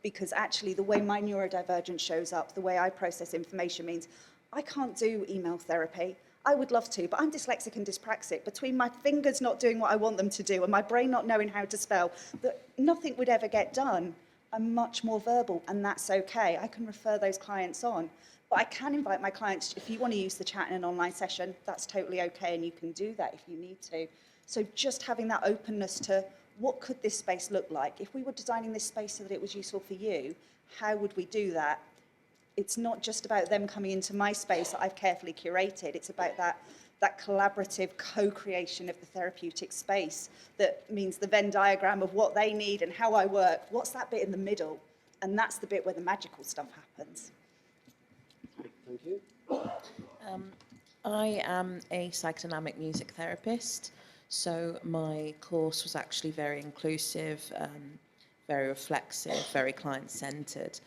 because actually the way my neurodivergence shows up, the way I process information means I can't do email therapy. I would love to, but I'm dyslexic and dyspraxic. Between my fingers not doing what I want them to do and my brain not knowing how to spell, that nothing would ever get done. I'm much more verbal, and that's okay. I can refer those clients on. But I can invite my clients, if you want to use the chat in an online session, that's totally okay, and you can do that if you need to. So just having that openness to what could this space look like? If we were designing this space so that it was useful for you, how would we do that? It's not just about them coming into my space that I've carefully curated. It's about that collaborative co-creation of the therapeutic space that means the Venn diagram of what they need and how I work. What's that bit in the middle? And that's the bit where the magical stuff happens. Thank you. I am a psychodynamic music therapist, so my course was actually very inclusive, very reflexive, very client-centred.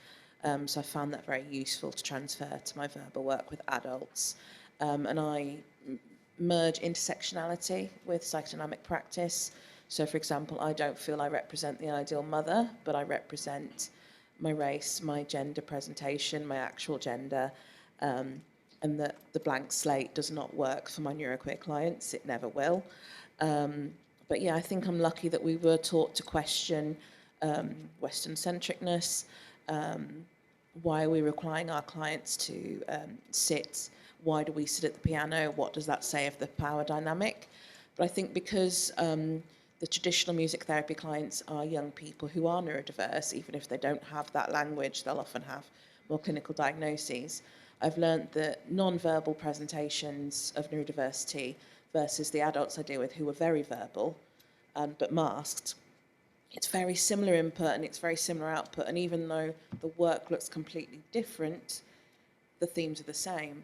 So I found that very useful to transfer to my verbal work with adults. And I merge intersectionality with psychodynamic practice. So, for example, I don't feel I represent the ideal mother, but I represent my race, my gender presentation, my actual gender, and that the blank slate does not work for my neuroqueer clients. It never will. But yeah, I think I'm lucky that we were taught to question Western centricness. Why are we requiring our clients to sit? Why do we sit at the piano? What does that say of the power dynamic? But I think because the traditional music therapy clients are young people who are neurodiverse, even if they don't have that language, they'll often have more clinical diagnoses. I've learned that non-verbal presentations of neurodiversity versus the adults I deal with who are very verbal but masked, it's very similar input and it's very similar output. And even though the work looks completely different, the themes are the same.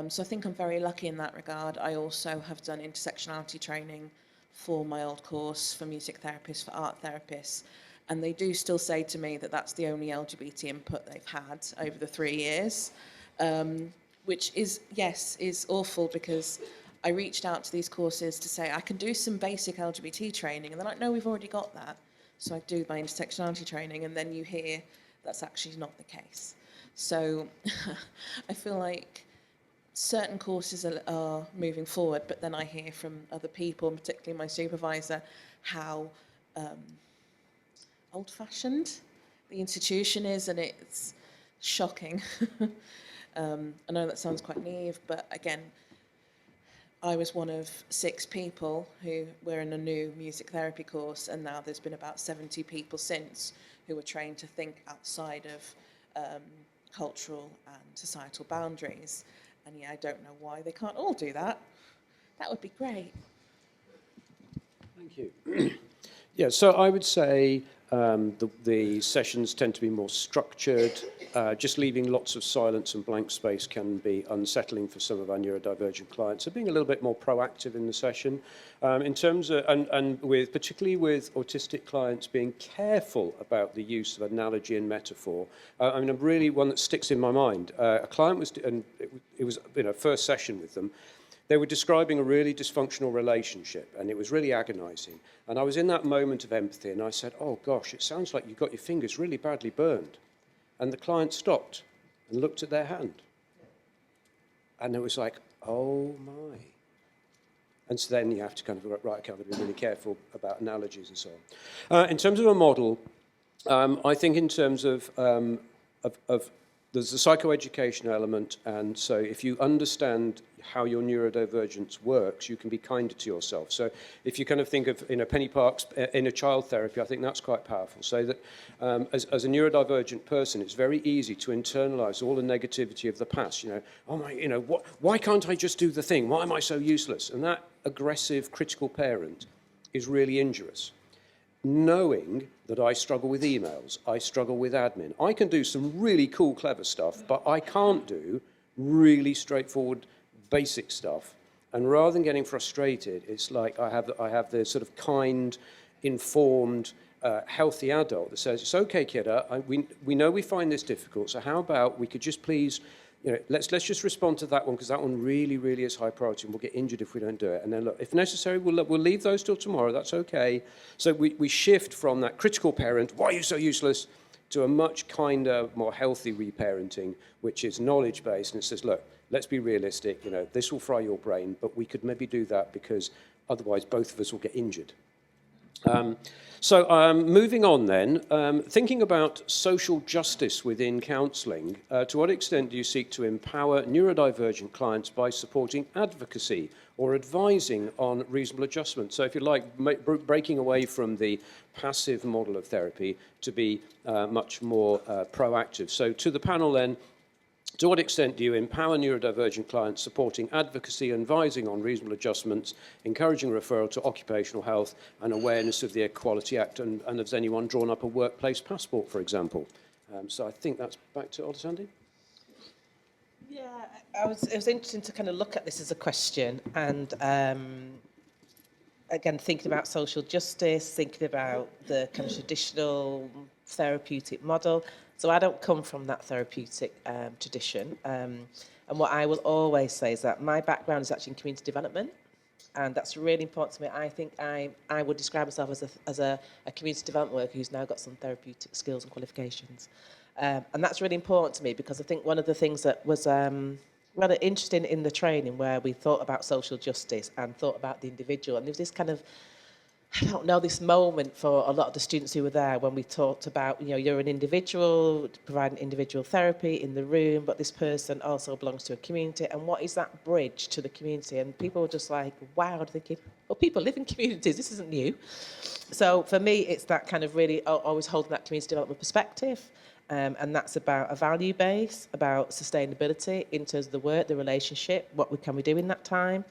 So I think I'm very lucky in that regard. I also have done intersectionality training for my old course for music therapists, for art therapists. And they do still say to me that that's the only LGBT input they've had over the 3 years, which is, yes, is awful, because I reached out to these courses to say, I can do some basic LGBT training. And they're like, no, we've already got that. So I do my intersectionality training, and then you hear that's actually not the case. So I feel like certain courses are moving forward, but then I hear from other people, and particularly my supervisor, how old-fashioned the institution is, and it's shocking. I know that sounds quite naive, but again, I was one of 6 people who were in a new music therapy course, and now there's been about 70 people since who were trained to think outside of cultural and societal boundaries. And yeah, I don't know why they can't all do that. That would be great. Thank you. Yeah, so I would say the sessions tend to be more structured. Just leaving lots of silence and blank space can be unsettling for some of our neurodivergent clients. So being a little bit more proactive in the session, in terms of, and with particularly with autistic clients, being careful about the use of analogy and metaphor. I mean, really one that sticks in my mind. A client was, and it was, you know, first session with them. They were describing a really dysfunctional relationship, and it was really agonizing. And I was in that moment of empathy, and I said, oh gosh, it sounds like you've got your fingers really badly burned. And the client stopped and looked at their hand. And it was like, oh my. And so then you have to kind of, right, okay, I've got to be really careful about analogies and so on. In terms of a model, I think in terms of there's the psychoeducation element, and so if you understand how your neurodivergence works, you can be kinder to yourself. So if you kind of think of, Penny Park's inner child therapy, I think that's quite powerful. So that as a neurodivergent person, it's very easy to internalize all the negativity of the past. Why can't I just do the thing? Why am I so useless? And that aggressive, critical parent is really injurious. Knowing that I struggle with emails, I struggle with admin. I can do some really cool, clever stuff, but I can't do really straightforward, basic stuff. And rather than getting frustrated, it's like I have this sort of kind, informed, healthy adult that says, it's okay, kiddo, we know we find this difficult, so how about we could just please, let's just respond to that one, because that one really, really is high priority, and we'll get injured if we don't do it. And then, look, if necessary, we'll leave those till tomorrow. That's okay. So we shift from that critical parent, why are you so useless, to a much kinder, more healthy reparenting, which is knowledge-based, and it says, look, let's be realistic. This will fry your brain, but we could maybe do that because otherwise both of us will get injured. Moving on then, thinking about social justice within counselling, to what extent do you seek to empower neurodivergent clients by supporting advocacy or advising on reasonable adjustment? So if you like, breaking away from the passive model of therapy to be much more proactive. So to the panel then, to what extent do you empower neurodivergent clients supporting advocacy, advising on reasonable adjustments, encouraging referral to occupational health and awareness of the Equality Act? And has anyone drawn up a workplace passport, for example? So I think that's back to Olasande. Yeah, it was interesting to kind of look at this as a question, and again, thinking about social justice, thinking about the kind of traditional therapeutic model. So I don't come from that therapeutic tradition. And what I will always say is that my background is actually in community development. And that's really important to me. I think I would describe myself as a community development worker who's now got some therapeutic skills and qualifications. And that's really important to me, because I think one of the things that was rather interesting in the training, where we thought about social justice and thought about the individual, and there was this kind of, I don't know, this moment for a lot of the students who were there when we talked about, you're an individual, providing individual therapy in the room, but this person also belongs to a community, and what is that bridge to the community? And people were just like, wow, thinking, well, people live in communities, this isn't new. So for me, it's that kind of really always holding that community development perspective, and that's about a value base, about sustainability in terms of the work, the relationship, what can we do in that time,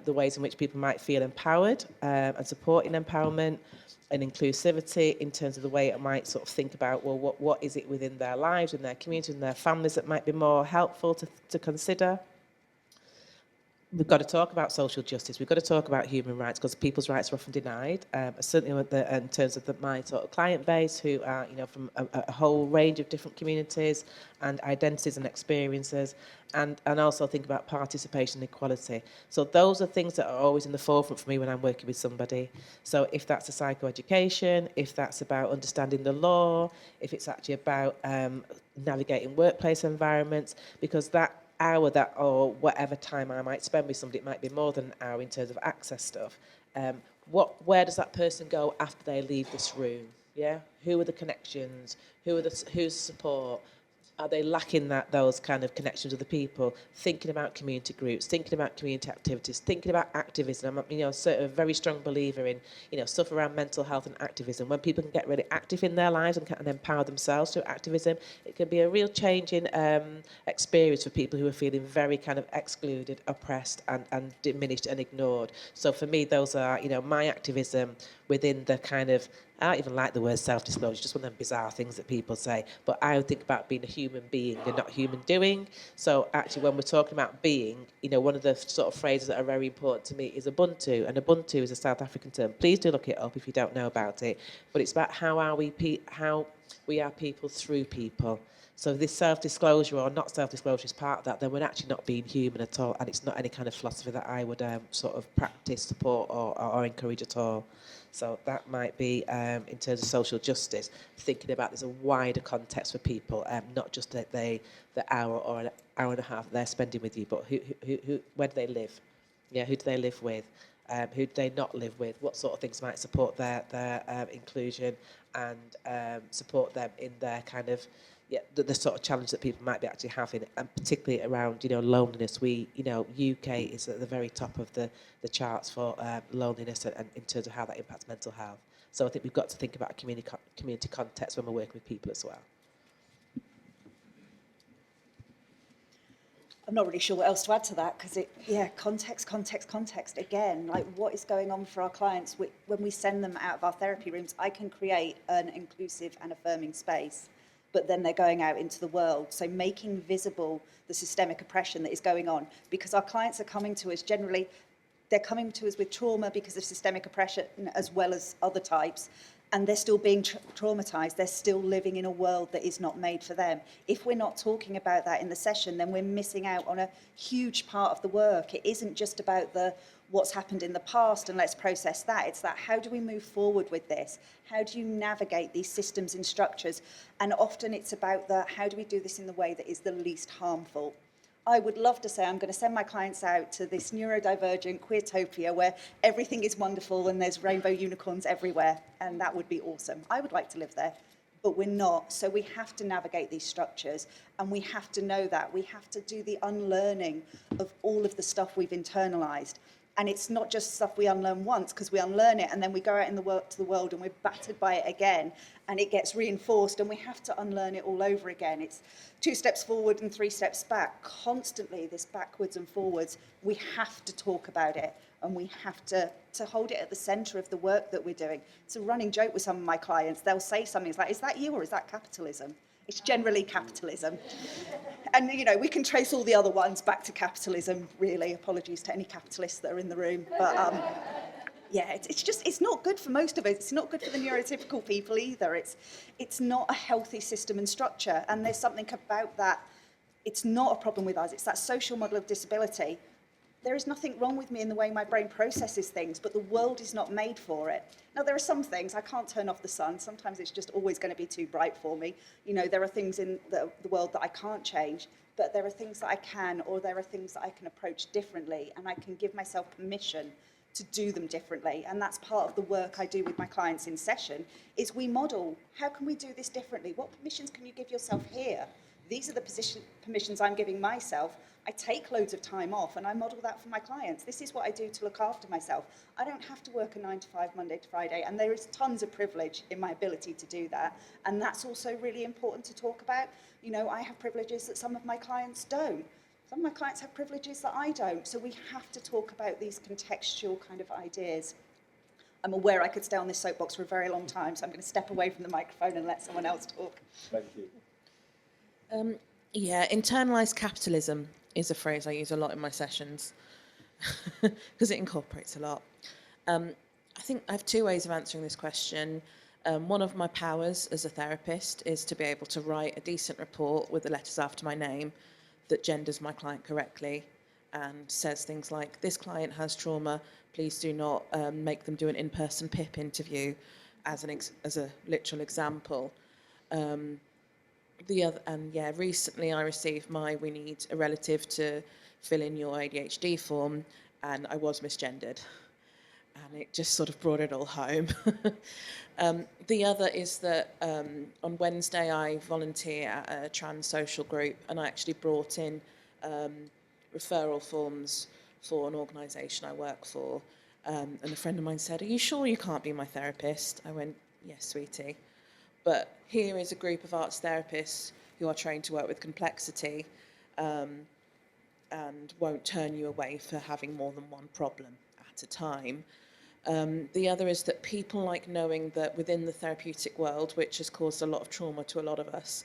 the ways in which people might feel empowered and supporting empowerment and inclusivity in terms of the way it might sort of think about, well, what is it within their lives, in their community, in their families that might be more helpful to consider. We've got to talk about social justice. We've got to talk about human rights, because people's rights are often denied. Certainly in terms of my sort of client base, who are from a whole range of different communities and identities and experiences, and also think about participation and equality. So those are things that are always in the forefront for me when I'm working with somebody. So if that's a psychoeducation, if that's about understanding the law, if it's actually about navigating workplace environments, because that hour or whatever time I might spend with somebody, it might be more than an hour in terms of access stuff. Where does that person go after they leave this room? Yeah, who are the connections? Who's the support? Are they lacking those kind of connections with the people? Thinking about community groups, thinking about community activities, thinking about activism. I'm sort of a very strong believer in stuff around mental health and activism. When people can get really active in their lives and can empower themselves through activism, it can be a real change in experience for people who are feeling very kind of excluded, oppressed, and diminished and ignored. So for me, those are my activism within the kind of, I don't even like the word self-disclosure, just one of them bizarre things that people say. But I would think about being a human being and not human doing. So actually, when we're talking about being, one of the sort of phrases that are very important to me is Ubuntu. And Ubuntu is a South African term. Please do look it up if you don't know about it. But it's about how we are people through people. So if this self-disclosure or not self-disclosure is part of that, then we're actually not being human at all. And it's not any kind of philosophy that I would sort of practice, support, or encourage at all. So that might be, in terms of social justice, thinking about there's a wider context for people, not just the hour or an hour and a half they're spending with you, but who where do they live? Yeah, who do they live with? Who do they not live with? What sort of things might support their inclusion and support them in their kind of the sort of challenge that people might be actually having, and particularly around, loneliness. We, UK is at the very top of the charts for loneliness and in terms of how that impacts mental health. So I think we've got to think about a community context when we're working with people as well. I'm not really sure what else to add to that because context again, like what is going on for our clients when we send them out of our therapy rooms. I can create an inclusive and affirming space, but then they're going out into the world. So making visible the systemic oppression that is going on, because our clients are coming to us generally, they're coming to us with trauma because of systemic oppression as well as other types. And they're still being traumatized. They're still living in a world that is not made for them. If we're not talking about that in the session, then we're missing out on a huge part of the work. It isn't just about what's happened in the past and let's process that. It's that, how do we move forward with this? How do you navigate these systems and structures? And often it's about how do we do this in the way that is the least harmful? I would love to say I'm going to send my clients out to this neurodivergent queertopia where everything is wonderful and there's rainbow unicorns everywhere, and that would be awesome. I would like to live there, but we're not. So we have to navigate these structures, and we have to know that. We have to do the unlearning of all of the stuff we've internalized. And it's not just stuff we unlearn once, because we unlearn it and then we go out in the world to the world and we're battered by it again, and it gets reinforced, and we have to unlearn it all over again. It's 2 steps forward and 3 steps back. Constantly, this backwards and forwards. We have to talk about it, and we have to hold it at the centre of the work that we're doing. It's a running joke with some of my clients. They'll say something like, "Is that you or is that capitalism?" It's generally capitalism. And, we can trace all the other ones back to capitalism, really. Apologies to any capitalists that are in the room. But, it's not good for most of us. It's not good for the neurotypical people either. It's not a healthy system and structure. And there's something about that. It's not a problem with us. It's that social model of disability. There is nothing wrong with me in the way my brain processes things, but the world is not made for it. Now, there are some things, I can't turn off the sun. Sometimes it's just always going to be too bright for me. There are things in the world that I can't change, but there are things that I can, or there are things that I can approach differently, and I can give myself permission to do them differently. And that's part of the work I do with my clients in session, is we model, how can we do this differently? What permissions can you give yourself here? These are the permissions I'm giving myself. I take loads of time off and I model that for my clients. This is what I do to look after myself. I don't have to work a 9 to 5, Monday to Friday, and there is tons of privilege in my ability to do that. And that's also really important to talk about. I have privileges that some of my clients don't. Some of my clients have privileges that I don't. So we have to talk about these contextual kind of ideas. I'm aware I could stay on this soapbox for a very long time, so I'm going to step away from the microphone and let someone else talk. Thank you. Internalised capitalism is a phrase I use a lot in my sessions because it incorporates a lot. I think I have 2 ways of answering this question. One of my powers as a therapist is to be able to write a decent report with the letters after my name that genders my client correctly and says things like, this client has trauma, please do not make them do an in-person PIP interview, as a literal example. Recently I received we need a relative to fill in your ADHD form, and I was misgendered. And it just sort of brought it all home. The other is that on Wednesday I volunteer at a trans social group, and I actually brought in referral forms for an organisation I work for. And a friend of mine said, "Are you sure you can't be my therapist?" I went, "Yes, sweetie. But here is a group of arts therapists who are trained to work with complexity and won't turn you away for having more than one problem at a time." The other is that people like knowing that within the therapeutic world, which has caused a lot of trauma to a lot of us,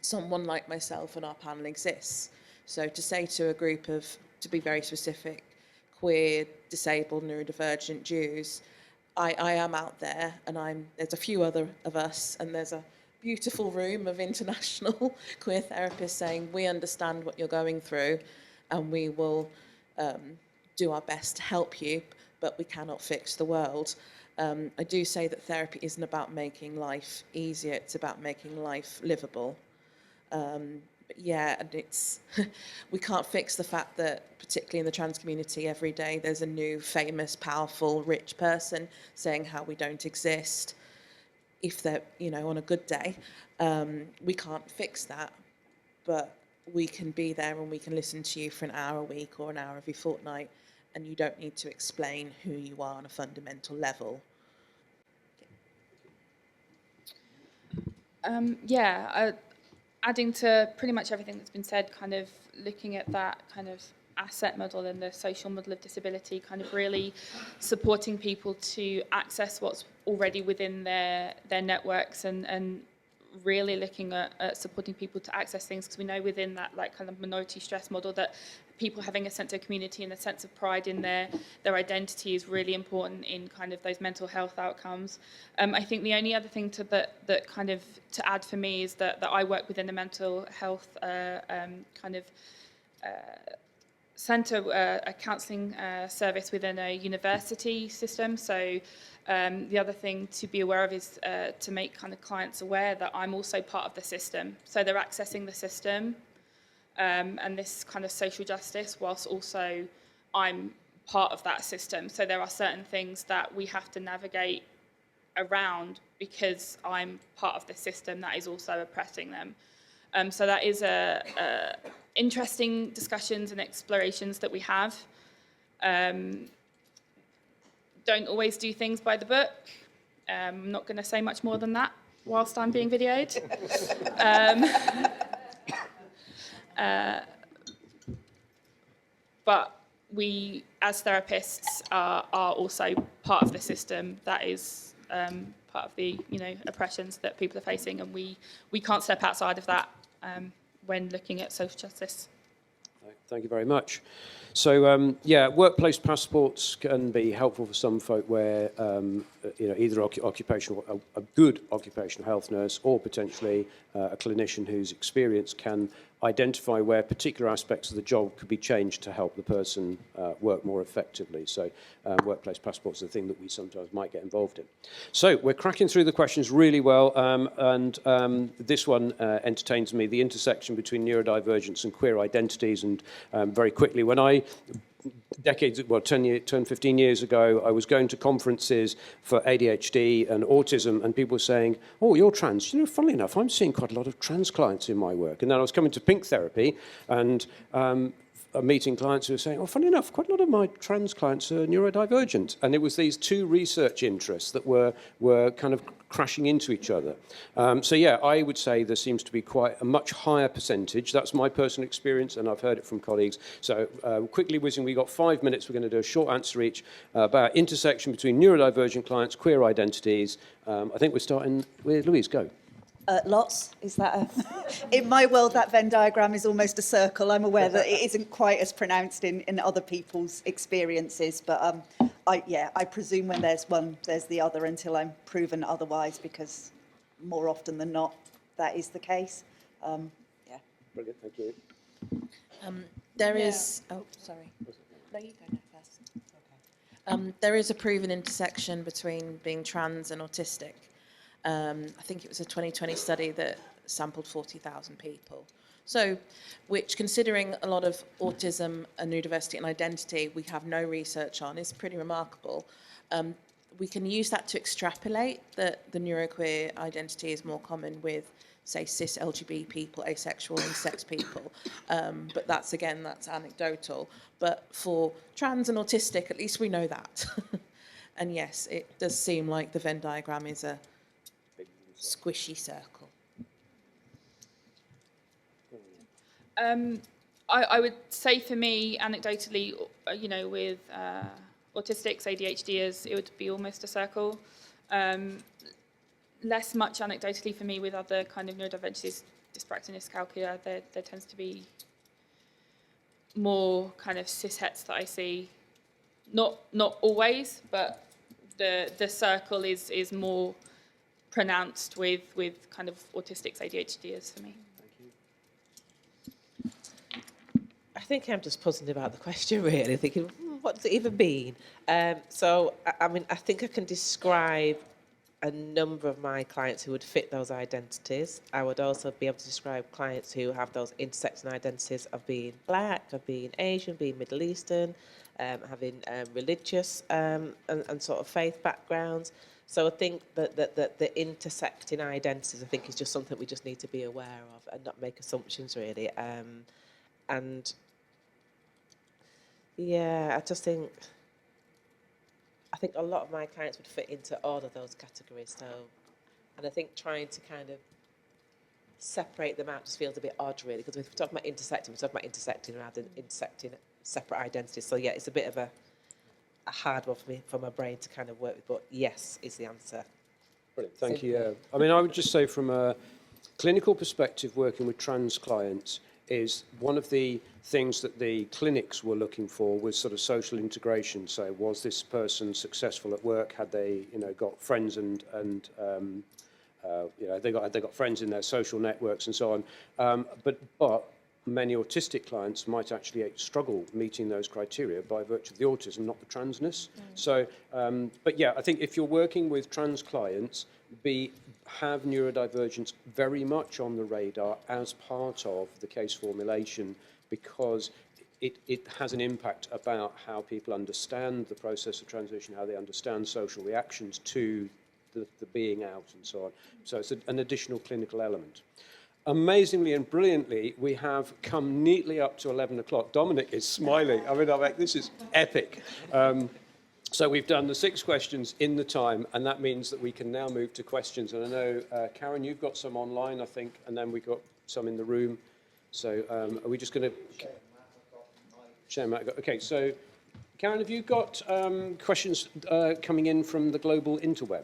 someone like myself and our panel exists. So to say to a group of, to be very specific, queer, disabled, neurodivergent Jews, I am out there, and there's a few other of us, and there's a beautiful room of international queer therapists saying, we understand what you're going through, and we will do our best to help you, but we cannot fix the world. I do say that therapy isn't about making life easier, it's about making life livable. And it's we can't fix the fact that, particularly in the trans community, every day there's a new, famous, powerful, rich person saying how we don't exist. if they're, you know, on a good day. We can't fix that, but we can be there and we can listen to you for an hour a week or an hour every fortnight, and you don't need to explain who you are on a fundamental level. Adding to pretty much everything that's been said, kind of looking at that kind of asset model and the social model of disability, kind of really supporting people to access what's already within their networks, and really looking at supporting people to access things, because we know within that like kind of minority stress model that people having a sense of community and a sense of pride in their identity is really important in kind of those mental health outcomes. I think the only other thing that kind of to add for me is that I work within the mental health centre, a counselling service within a university system. So the other thing to be aware of is to make kind of clients aware that I'm also part of the system. So they're accessing the system and this kind of social justice, whilst also I'm part of that system. So there are certain things that we have to navigate around because I'm part of the system that is also oppressing them. So that is interesting discussions and explorations that we have. Don't always do things by the book. I'm not going to say much more than that whilst I'm being videoed. But we, as therapists, are also part of the system that is part of the, you know, oppressions that people are facing, and we can't step outside of that when looking at social justice. Thank you very much. So, yeah, workplace passports can be helpful for some folk where, you know, either occupational, a good occupational health nurse, or potentially a clinician whose experience can identify where particular aspects of the job could be changed to help the person work more effectively. So workplace passports are the thing that we sometimes might get involved in. So we're cracking through the questions really well, and this one entertains me, the intersection between neurodivergence and queer identities. And very quickly, when I 15 years ago, I was going to conferences for ADHD and autism, and people were saying, oh, you're trans. You know, funnily enough, I'm seeing quite a lot of trans clients in my work. And then I was coming to Pink Therapy, and meeting clients who were saying, oh, funny enough, quite a lot of my trans clients are neurodivergent. And it was these two research interests that were kind of crashing into each other. So yeah, I would say there seems to be quite a much higher percentage. That's my personal experience, and I've heard it from colleagues. So quickly whizzing, we've got 5 minutes. We're going to do a short answer each about intersection between neurodivergent clients, queer identities. I think we're starting with Louise. Go. Lots. Is that in my world, that Venn diagram is almost a circle. I'm aware that it isn't quite as pronounced in other people's experiences, but I presume when there's one, there's the other until I'm proven otherwise, because more often than not, that is the case. Yeah. Brilliant, thank you. There is... Oh, sorry. No, you go first. Okay. There is a proven intersection between being trans and autistic. I think it was a 2020 study that sampled 40,000 people. So, which, considering a lot of autism and neurodiversity and identity we have no research on, is pretty remarkable. We can use that to extrapolate that the neuroqueer identity is more common with, say, cis LGBT people, asexual and sex people. But that's anecdotal. But for trans and autistic, at least we know that. And yes, it does seem like the Venn diagram is a squishy circle. I would say for me, anecdotally, you know, with autistics, ADHDers, it would be almost a circle. Less much anecdotally for me with other kind of neurodivergencies, dyspraxia, dyscalculia. There tends to be more kind of cis-hets that I see. Not always, but the circle is more pronounced with kind of autistics, ADHDers for me. I think I'm just puzzled about the question, really, thinking, what does it even mean? So, I mean, I think I can describe a number of my clients who would fit those identities. I would also be able to describe clients who have those intersecting identities of being black, of being Asian, being Middle Eastern, having religious and sort of faith backgrounds. So I think that the intersecting identities, I think, is just something we just need to be aware of and not make assumptions, really. And yeah, I think a lot of my clients would fit into all of those categories. So, and I think trying to kind of separate them out just feels a bit odd, really, because if we're talking about intersecting rather than intersecting separate identities. So yeah, it's a bit of a hard one for me, for my brain to kind of work with, but yes is the answer. Brilliant, thank you. Yeah. I mean, I would just say from a clinical perspective, working with trans clients is one of the things that the clinics were looking for was sort of social integration. So was this person successful at work? Had they, got friends and they got friends in their social networks and so on. But many autistic clients might actually struggle meeting those criteria by virtue of the autism, not the transness. So, but yeah, I think if you're working with trans clients, have neurodivergence very much on the radar as part of the case formulation, because it has an impact about how people understand the process of transition, how they understand social reactions to the being out and so on. So it's an additional clinical element. Amazingly and brilliantly, we have come neatly up to 11 o'clock. Dominic is smiling. I mean, this is epic. So we've done the 6 questions in the time, and that means that we can now move to questions. And I know, Karen, you've got some online, I think, and then we've got some in the room. So are we just going to... Share, Matt. Okay, so Karen, have you got questions coming in from the global interweb?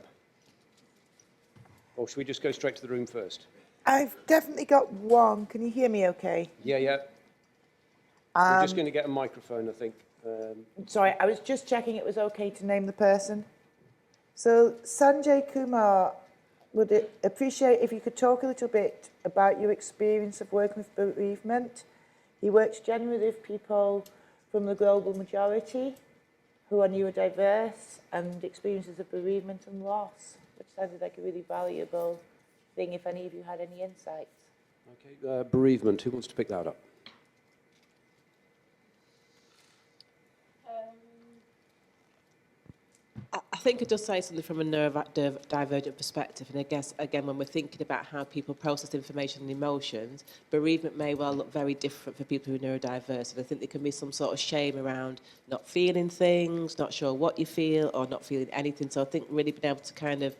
Or should we just go straight to the room first? I've definitely got one. Can you hear me okay? Yeah. We're just going to get a microphone, I think. Sorry, I was just checking it was okay to name the person. So Sanjay Kumar, would appreciate if you could talk a little bit about your experience of working with bereavement. He works generally with people from the global majority who are neurodiverse and experiences of bereavement and loss, which sounded like a really valuable thing if any of you had any insights. Okay, bereavement. Who wants to pick that up? I think it does say something from a neurodivergent perspective, and I guess, again, when we're thinking about how people process information and emotions, bereavement may well look very different for people who are neurodiverse, and I think there can be some sort of shame around not feeling things, not sure what you feel, or not feeling anything. So I think really being able to kind of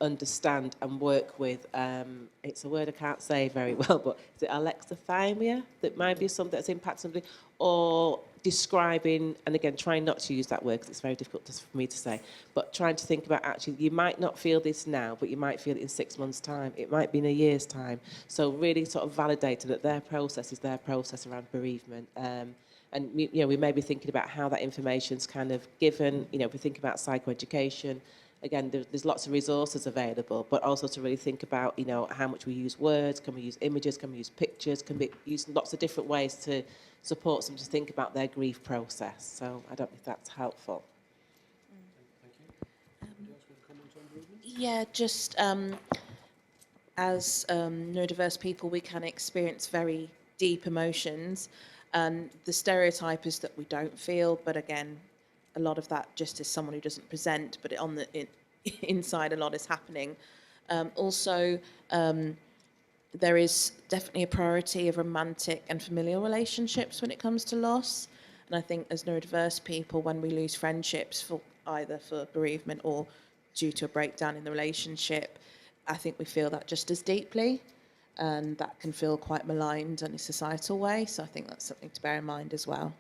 understand and work with, it's a word I can't say very well, but is it alexithymia? That might be something that's impacted somebody, or describing, and again, trying not to use that word because it's very difficult for me to say, but trying to think about actually, you might not feel this now, but you might feel it in 6 months' time. It might be in a year's time. So really sort of validating that their process is their process around bereavement. And we may be thinking about how that information's kind of given. If we think about psychoeducation, again, there's lots of resources available, but also to really think about, how much we use words, can we use images, can we use pictures, can we use lots of different ways to support them to think about their grief process. So I don't know if that's helpful. Yeah, just as neurodiverse people, we can experience very deep emotions, and the stereotype is that we don't feel, but again, a lot of that just is someone who doesn't present, but on the inside a lot is happening. There is definitely a priority of romantic and familial relationships when it comes to loss. And I think as neurodiverse people, when we lose friendships for either for bereavement or due to a breakdown in the relationship, I think we feel that just as deeply. And that can feel quite maligned in a societal way. So I think that's something to bear in mind as well.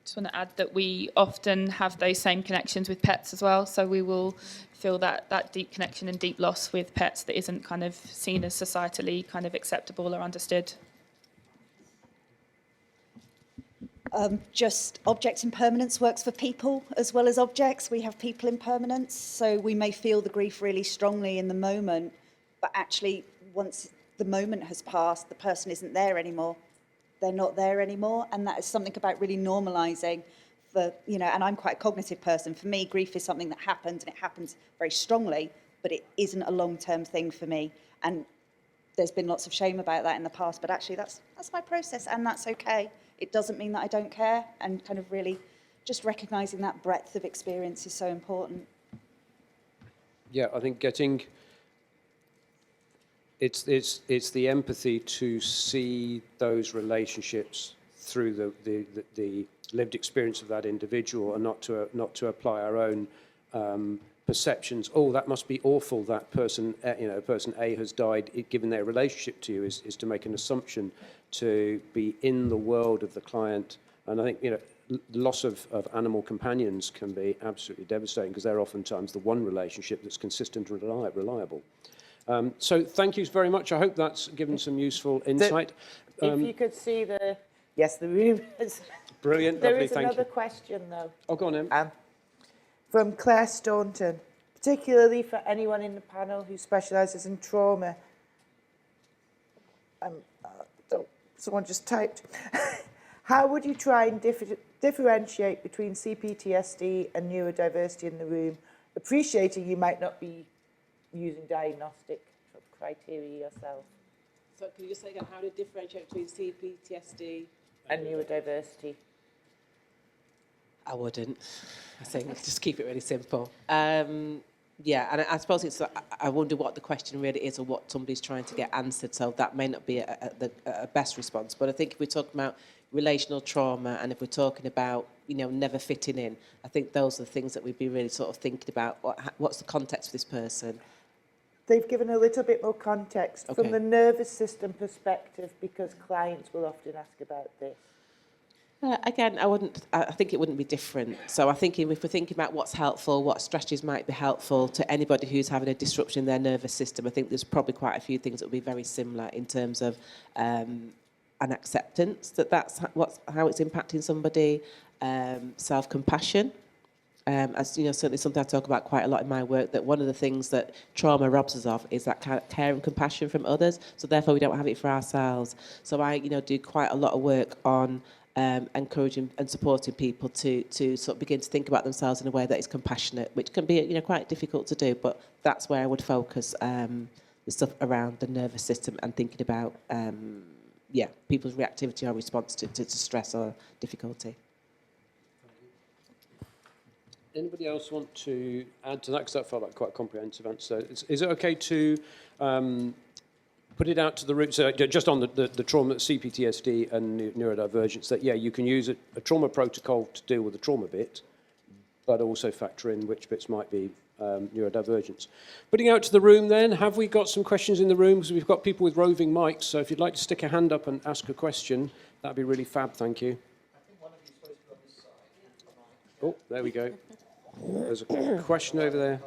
Just want to add that we often have those same connections with pets as well. So we will feel that deep connection and deep loss with pets that isn't kind of seen as societally kind of acceptable or understood. Just object impermanence works for people as well as objects. We have people impermanence, so we may feel the grief really strongly in the moment, but actually once the moment has passed, the person isn't there anymore. They're not there anymore, and that is something about really normalising for, and I'm quite a cognitive person. For me, grief is something that happens, and it happens very strongly, but it isn't a long-term thing for me. And there's been lots of shame about that in the past, but actually that's my process, and that's okay. It doesn't mean that I don't care, and kind of really just recognising that breadth of experience is so important. Yeah, I think it's the empathy to see those relationships through the lived experience of that individual, and not to apply our own perceptions. Oh, that must be awful. That person, person A has died. Given their relationship to you, is to make an assumption, to be in the world of the client. And I think the loss of animal companions can be absolutely devastating, because they're oftentimes the one relationship that's consistent and reliable. So thank you very much. I hope that's given some useful insight. If you could see the... Yes, the room is... Brilliant, There lovely, is thank another you. question, though, Oh, go on, Em. from Claire Staunton, particularly for anyone in the panel who specialises in trauma. Someone just typed. How would you try and differentiate between CPTSD and neurodiversity in the room, appreciating you might not be using diagnostic criteria yourself? So can you just say again, how to differentiate between CPTSD and neurodiversity? I wouldn't. I think just keep it really simple. Yeah, and I suppose I wonder what the question really is, or what somebody's trying to get answered. So that may not be a best response. But I think if we're talking about relational trauma, and if we're talking about never fitting in, I think those are the things that we'd be really sort of thinking about. What's the context for this person? They've given a little bit more context Okay. from the nervous system perspective, because clients will often ask about this. Again, I think it wouldn't be different. So I think if we're thinking about what's helpful, what strategies might be helpful to anybody who's having a disruption in their nervous system, I think there's probably quite a few things that would be very similar in terms of an acceptance that's how it's impacting somebody, self-compassion. As certainly something I talk about quite a lot in my work, that one of the things that trauma robs us of is that kind of care and compassion from others. So therefore we don't have it for ourselves. So I do quite a lot of work on encouraging and supporting people to sort of begin to think about themselves in a way that is compassionate, which can be quite difficult to do, but that's where I would focus the stuff around the nervous system, and thinking about people's reactivity or response to stress or difficulty. Anybody else want to add to that? Because that felt like quite a comprehensive answer. Is it okay to put it out to the room, so just on the trauma, CPTSD and neurodivergence, that, you can use a trauma protocol to deal with the trauma bit, but also factor in which bits might be neurodivergence. Putting out to the room then, have we got some questions in the room? Because we've got people with roving mics, so if you'd like to stick a hand up and ask a question, that'd be really fab, thank you. Oh, there we go. There's a question over there.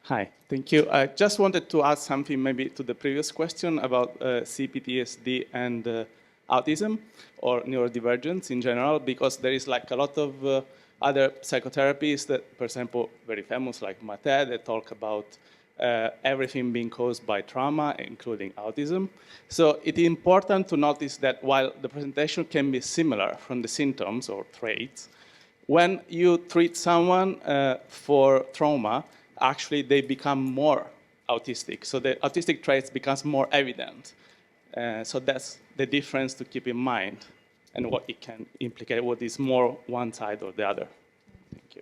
Hi, thank you. I just wanted to add something maybe to the previous question about CPTSD and autism or neurodivergence in general, because there is like a lot of other psychotherapies that, for example, very famous like Mate, that talk about everything being caused by trauma, including autism. So it is important to notice that while the presentation can be similar from the symptoms or traits, when you treat someone for trauma, actually they become more autistic. So the autistic traits becomes more evident. So that's the difference to keep in mind, and what it can implicate, what is more one side or the other. Thank you.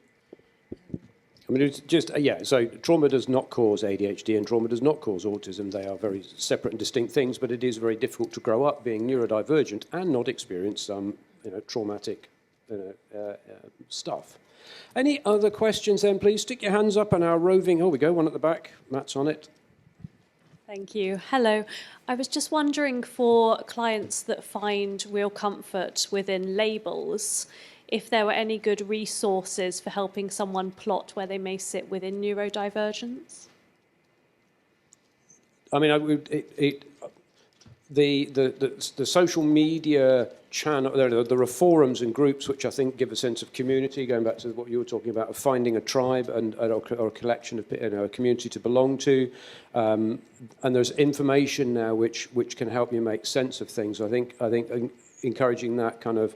I mean, it's just, so trauma does not cause ADHD and trauma does not cause autism. They are very separate and distinct things, but it is very difficult to grow up being neurodivergent and not experience some, traumatic stuff. Any other questions then, please? Stick your hands up on our roving. Oh, we go, one at the back. Matt's on it. Thank you. Hello. I was just wondering, for clients that find real comfort within labels, if there were any good resources for helping someone plot where they may sit within neurodivergence? I mean, the social media channel, there are forums and groups which I think give a sense of community, going back to what you were talking about, of finding a tribe or a collection of, a community to belong to. And there's information now which can help you make sense of things. I think encouraging that kind of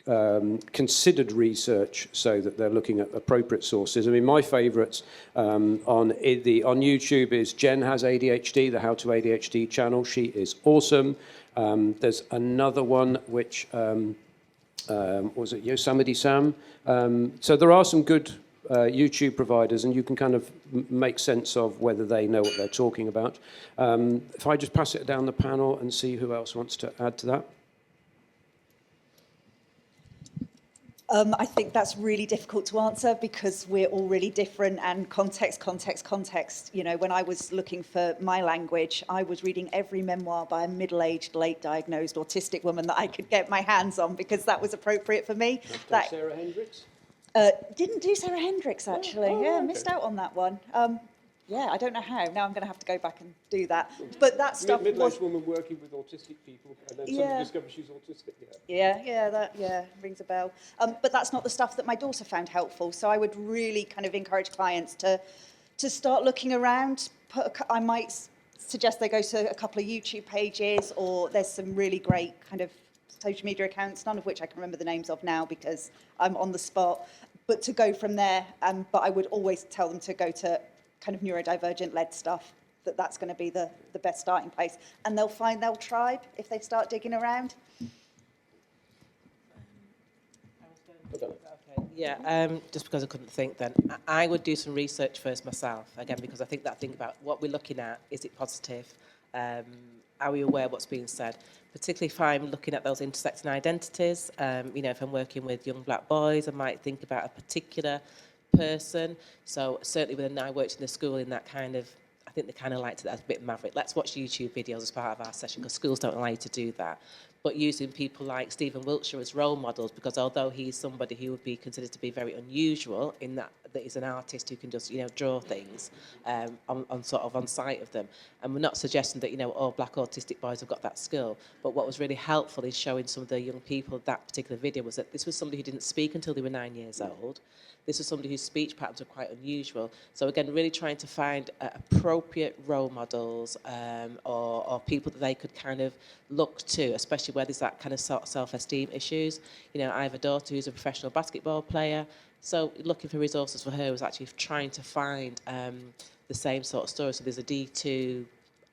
considered research so that they're looking at appropriate sources. I mean, my favourites on YouTube is Jen Has ADHD, the How to ADHD channel. She is awesome. There's another one which was it Yosemite Sam? So there are some good YouTube providers, and you can kind of make sense of whether they know what they're talking about. If I just pass it down the panel and see who else wants to add to that. I think that's really difficult to answer because we're all really different, and context. You know, when I was looking for my language, I was reading every memoir by a middle-aged, late-diagnosed autistic woman that I could get my hands on because that was appropriate for me. That, Sarah Hendricks? didn't do Sarah Hendricks, actually. okay. Missed out on that one. Yeah, I don't know how. Now I'm going to have to go back and do that. But that stuff was... Middle-aged woman working with autistic people, and then somebody discovers she's autistic. Yeah, that rings a bell. But that's not the stuff that my daughter found helpful. So I would really kind of encourage clients to start looking around. I might suggest they go to a couple of YouTube pages, or there's some really great kind of social media accounts, none of which I can remember the names of now because I'm on the spot. But to go from there, but I would always tell them to go to kind of neurodivergent-led stuff, that's going to be the best starting place. And they'll find their tribe if they start digging around. Yeah, just because I couldn't think then. I would do some research first myself, again, because I think that thing about what we're looking at, is it positive? Are we aware of what's being said? Particularly if I'm looking at those intersecting identities, you know, if I'm working with young black boys, I might think about a particular person. So certainly when I worked in the school in that kind of, I think they kind of liked it as a bit maverick. Let's watch YouTube videos as part of our session because schools don't allow you to do that. But using people like Stephen Wiltshire as role models, because although he's somebody who would be considered to be very unusual in that he's an artist who can just, you know, draw things on sort of on sight of them. And we're not suggesting that, you know, all black autistic boys have got that skill. But what was really helpful in showing some of the young people that particular video was that this was somebody who didn't speak until they were 9 years old. This was somebody whose speech patterns were quite unusual. So again, really trying to find appropriate role models or people that they could kind of look to, especially where there's that kind of self-esteem issues. You know, I have a daughter who's a professional basketball player. So looking for resources for her was actually trying to find the same sort of story. So there's a D2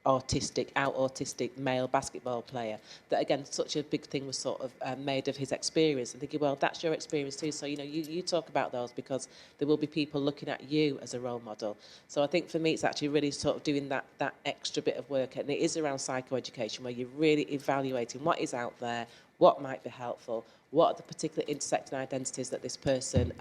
autistic male basketball player that, again, such a big thing was sort of made of his experience, and thinking, well, that's your experience too, so you know, you talk about those because there will be people looking at you as a role model. So I think for me it's actually really sort of doing that extra bit of work, and it is around psychoeducation where you're really evaluating what is out there, what might be helpful, what are the particular intersecting identities that this person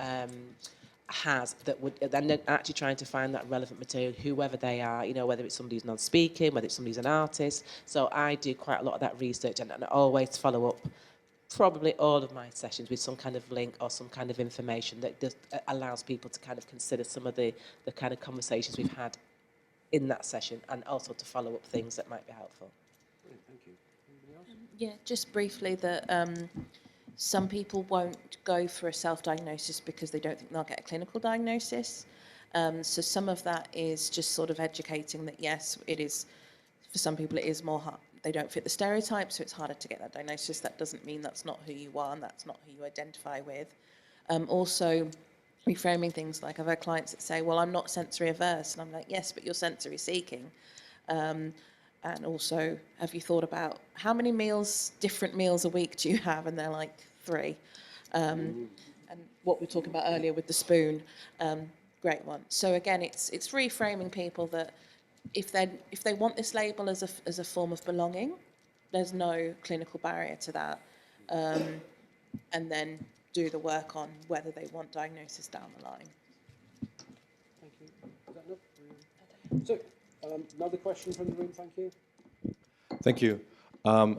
has, that would then actually trying to find that relevant material, whoever they are, you know, whether it's somebody who's non-speaking, whether it's somebody who's an artist. So I do quite a lot of that research, and I always follow up probably all of my sessions with some kind of link or some kind of information that just allows people to kind of consider some of the kind of conversations we've had in that session, and also to follow up things that might be helpful. Thank you. Anybody else? Yeah, just briefly that some people won't go for a self-diagnosis because they don't think they'll get a clinical diagnosis. So some of that is just sort of educating that, yes, it is, for some people it is more hard. They don't fit the stereotype, so it's harder to get that diagnosis. That doesn't mean that's not who you are and that's not who you identify with. Also, reframing things, like I've had clients that say, well, I'm not sensory averse. And I'm like, yes, but you're sensory seeking. And also, have you thought about how many different meals a week do you have? And they're like 3. And what we were talking about earlier with the spoon, great one. So again, it's reframing people that if they want this label as a form of belonging, there's no clinical barrier to that. And then do the work on whether they want diagnosis down the line. Thank you. Is that enough? So, another question from the room, thank you. Thank you.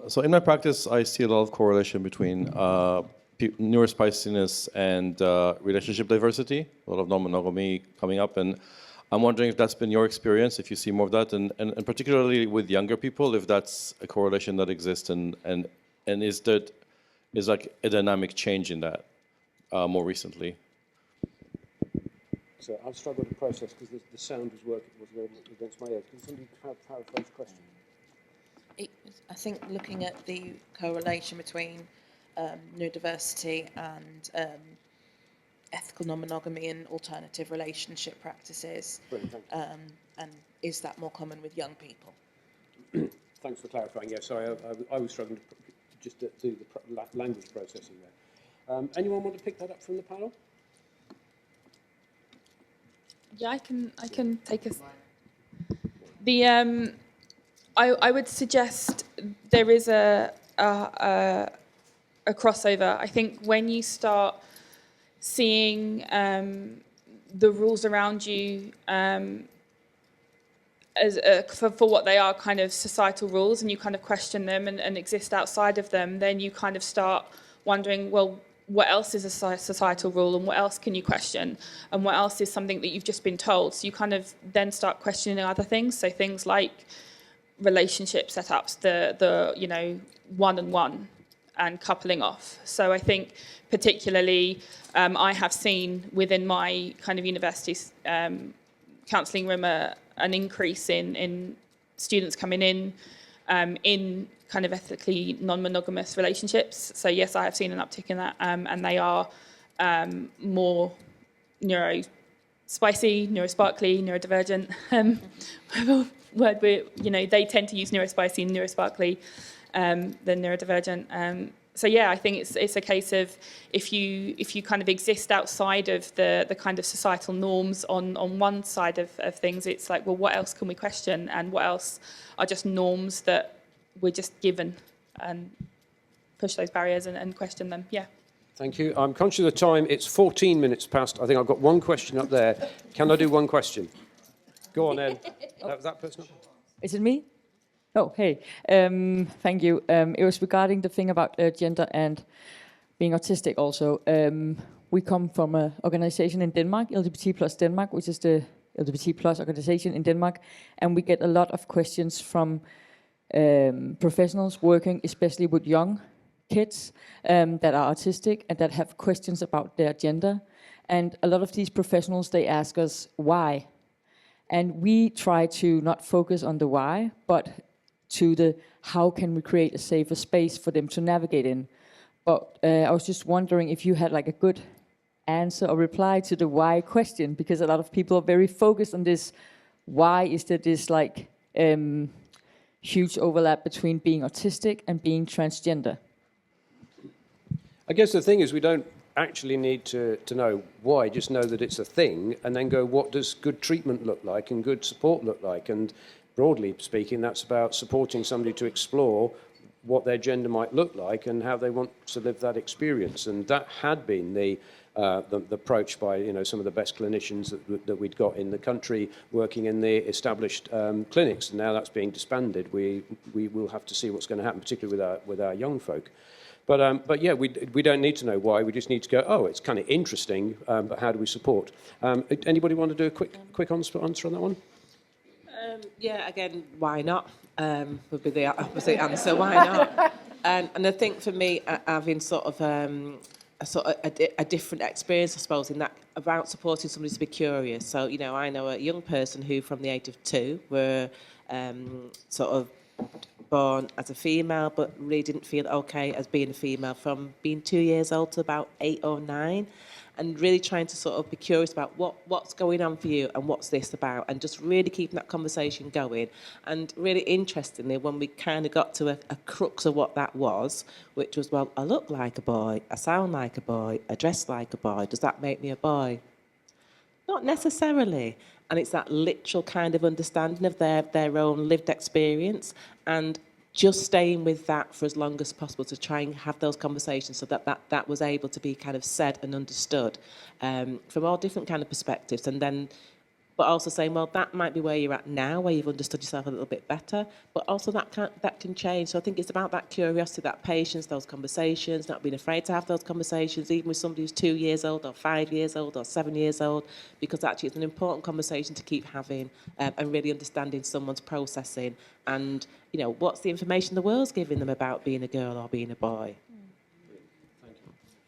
So in my practice, I see a lot of correlation between neurospiciness and relationship diversity, a lot of non-monogamy coming up, and I'm wondering if that's been your experience, if you see more of that, and particularly with younger people, if that's a correlation that exists, and is like a dynamic change in that more recently. So I've struggled to process because the sound was working against my ears. Can somebody clarify the question? I think looking at the correlation between neurodiversity and ethical non-monogamy and alternative relationship practices? Brilliant, thank you. And is that more common with young people? Thanks for clarifying. Yeah, sorry, I was struggling to just to do the language processing there. Anyone want to pick that up from the panel? Yeah, I can take us. I would suggest there is a crossover. I think when you start seeing the rules around you as for what they are, kind of societal rules, and you kind of question them and exist outside of them, then you kind of start wondering, well, what else is a societal rule, and what else can you question, and what else is something that you've just been told? So you kind of then start questioning other things. So things like relationship setups, the one-on-one and coupling off. So I think particularly I have seen within my kind of university counselling room an increase in students coming in kind of ethically non-monogamous relationships. So yes, I have seen an uptick in that, and they are more neurospicy, neurosparkly, neurodivergent. Word they tend to use neurospicy and neurosparkly than neurodivergent. So yeah, I think it's a case of if you kind of exist outside of the kind of societal norms on one side of things, it's like, well, what else can we question, and what else are just norms that we're just given, and push those barriers and question them. Yeah. Thank you. I'm conscious of the time. It's 14 minutes past. I think I've got one question up there. Can I do one question? Go on, Ed. That person up? Is it me? Oh, hey. Thank you. It was regarding the thing about gender and being autistic also. We come from an organization in Denmark, LGBT Plus Denmark, which is the LGBT Plus organization in Denmark. And we get a lot of questions from professionals working especially with young kids that are autistic and that have questions about their gender. And a lot of these professionals, they ask us why. And we try to not focus on the why, but to the how can we create a safer space for them to navigate in. But I was just wondering if you had like a good answer or reply to the why question, because a lot of people are very focused on this. Why is there this like huge overlap between being autistic and being transgender? I guess the thing is we don't actually need to know why, just know that it's a thing, and then go, what does good treatment look like and good support look like? And broadly speaking, that's about supporting somebody to explore what their gender might look like and how they want to live that experience. And that had been the approach by some of the best clinicians that we'd got in the country working in the established clinics. And now that's being disbanded. We will have to see what's going to happen, particularly with our young folk. But yeah, we don't need to know why. We just need to go, oh, it's kind of interesting, but how do we support? Anybody want to do a quick answer on that one? Yeah, again, why not? Would be the opposite answer. Why not? And I think for me, having sort of a different experience, I suppose, in that about supporting somebody to be curious. So I know a young person who, from the age of 2, were sort of born as a female, but really didn't feel okay as being a female from being 2 years old to about 8 or 9. And really trying to sort of be curious about what's going on for you and what's this about, and just really keeping that conversation going. And really interestingly, when we kind of got to a crux of what that was, which was, well, I look like a boy, I sound like a boy, I dress like a boy, does that make me a boy? Not necessarily. And it's that literal kind of understanding of their own lived experience, and just staying with that for as long as possible to try and have those conversations so that was able to be kind of said and understood from all different kind of perspectives. And then, but also saying, well, that might be where you're at now, where you've understood yourself a little bit better, but also that can change. So I think it's about that curiosity, that patience, those conversations, not being afraid to have those conversations, even with somebody who's 2 years old or 5 years old or 7 years old, because actually it's an important conversation to keep having, and really understanding someone's processing and, what's the information the world's giving them about being a girl or being a boy.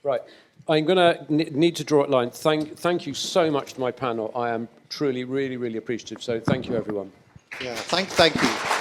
Right. I'm going to need to draw a line. Thank you so much to my panel. I am truly, really, really appreciative. So thank you, everyone. Yeah, thank you.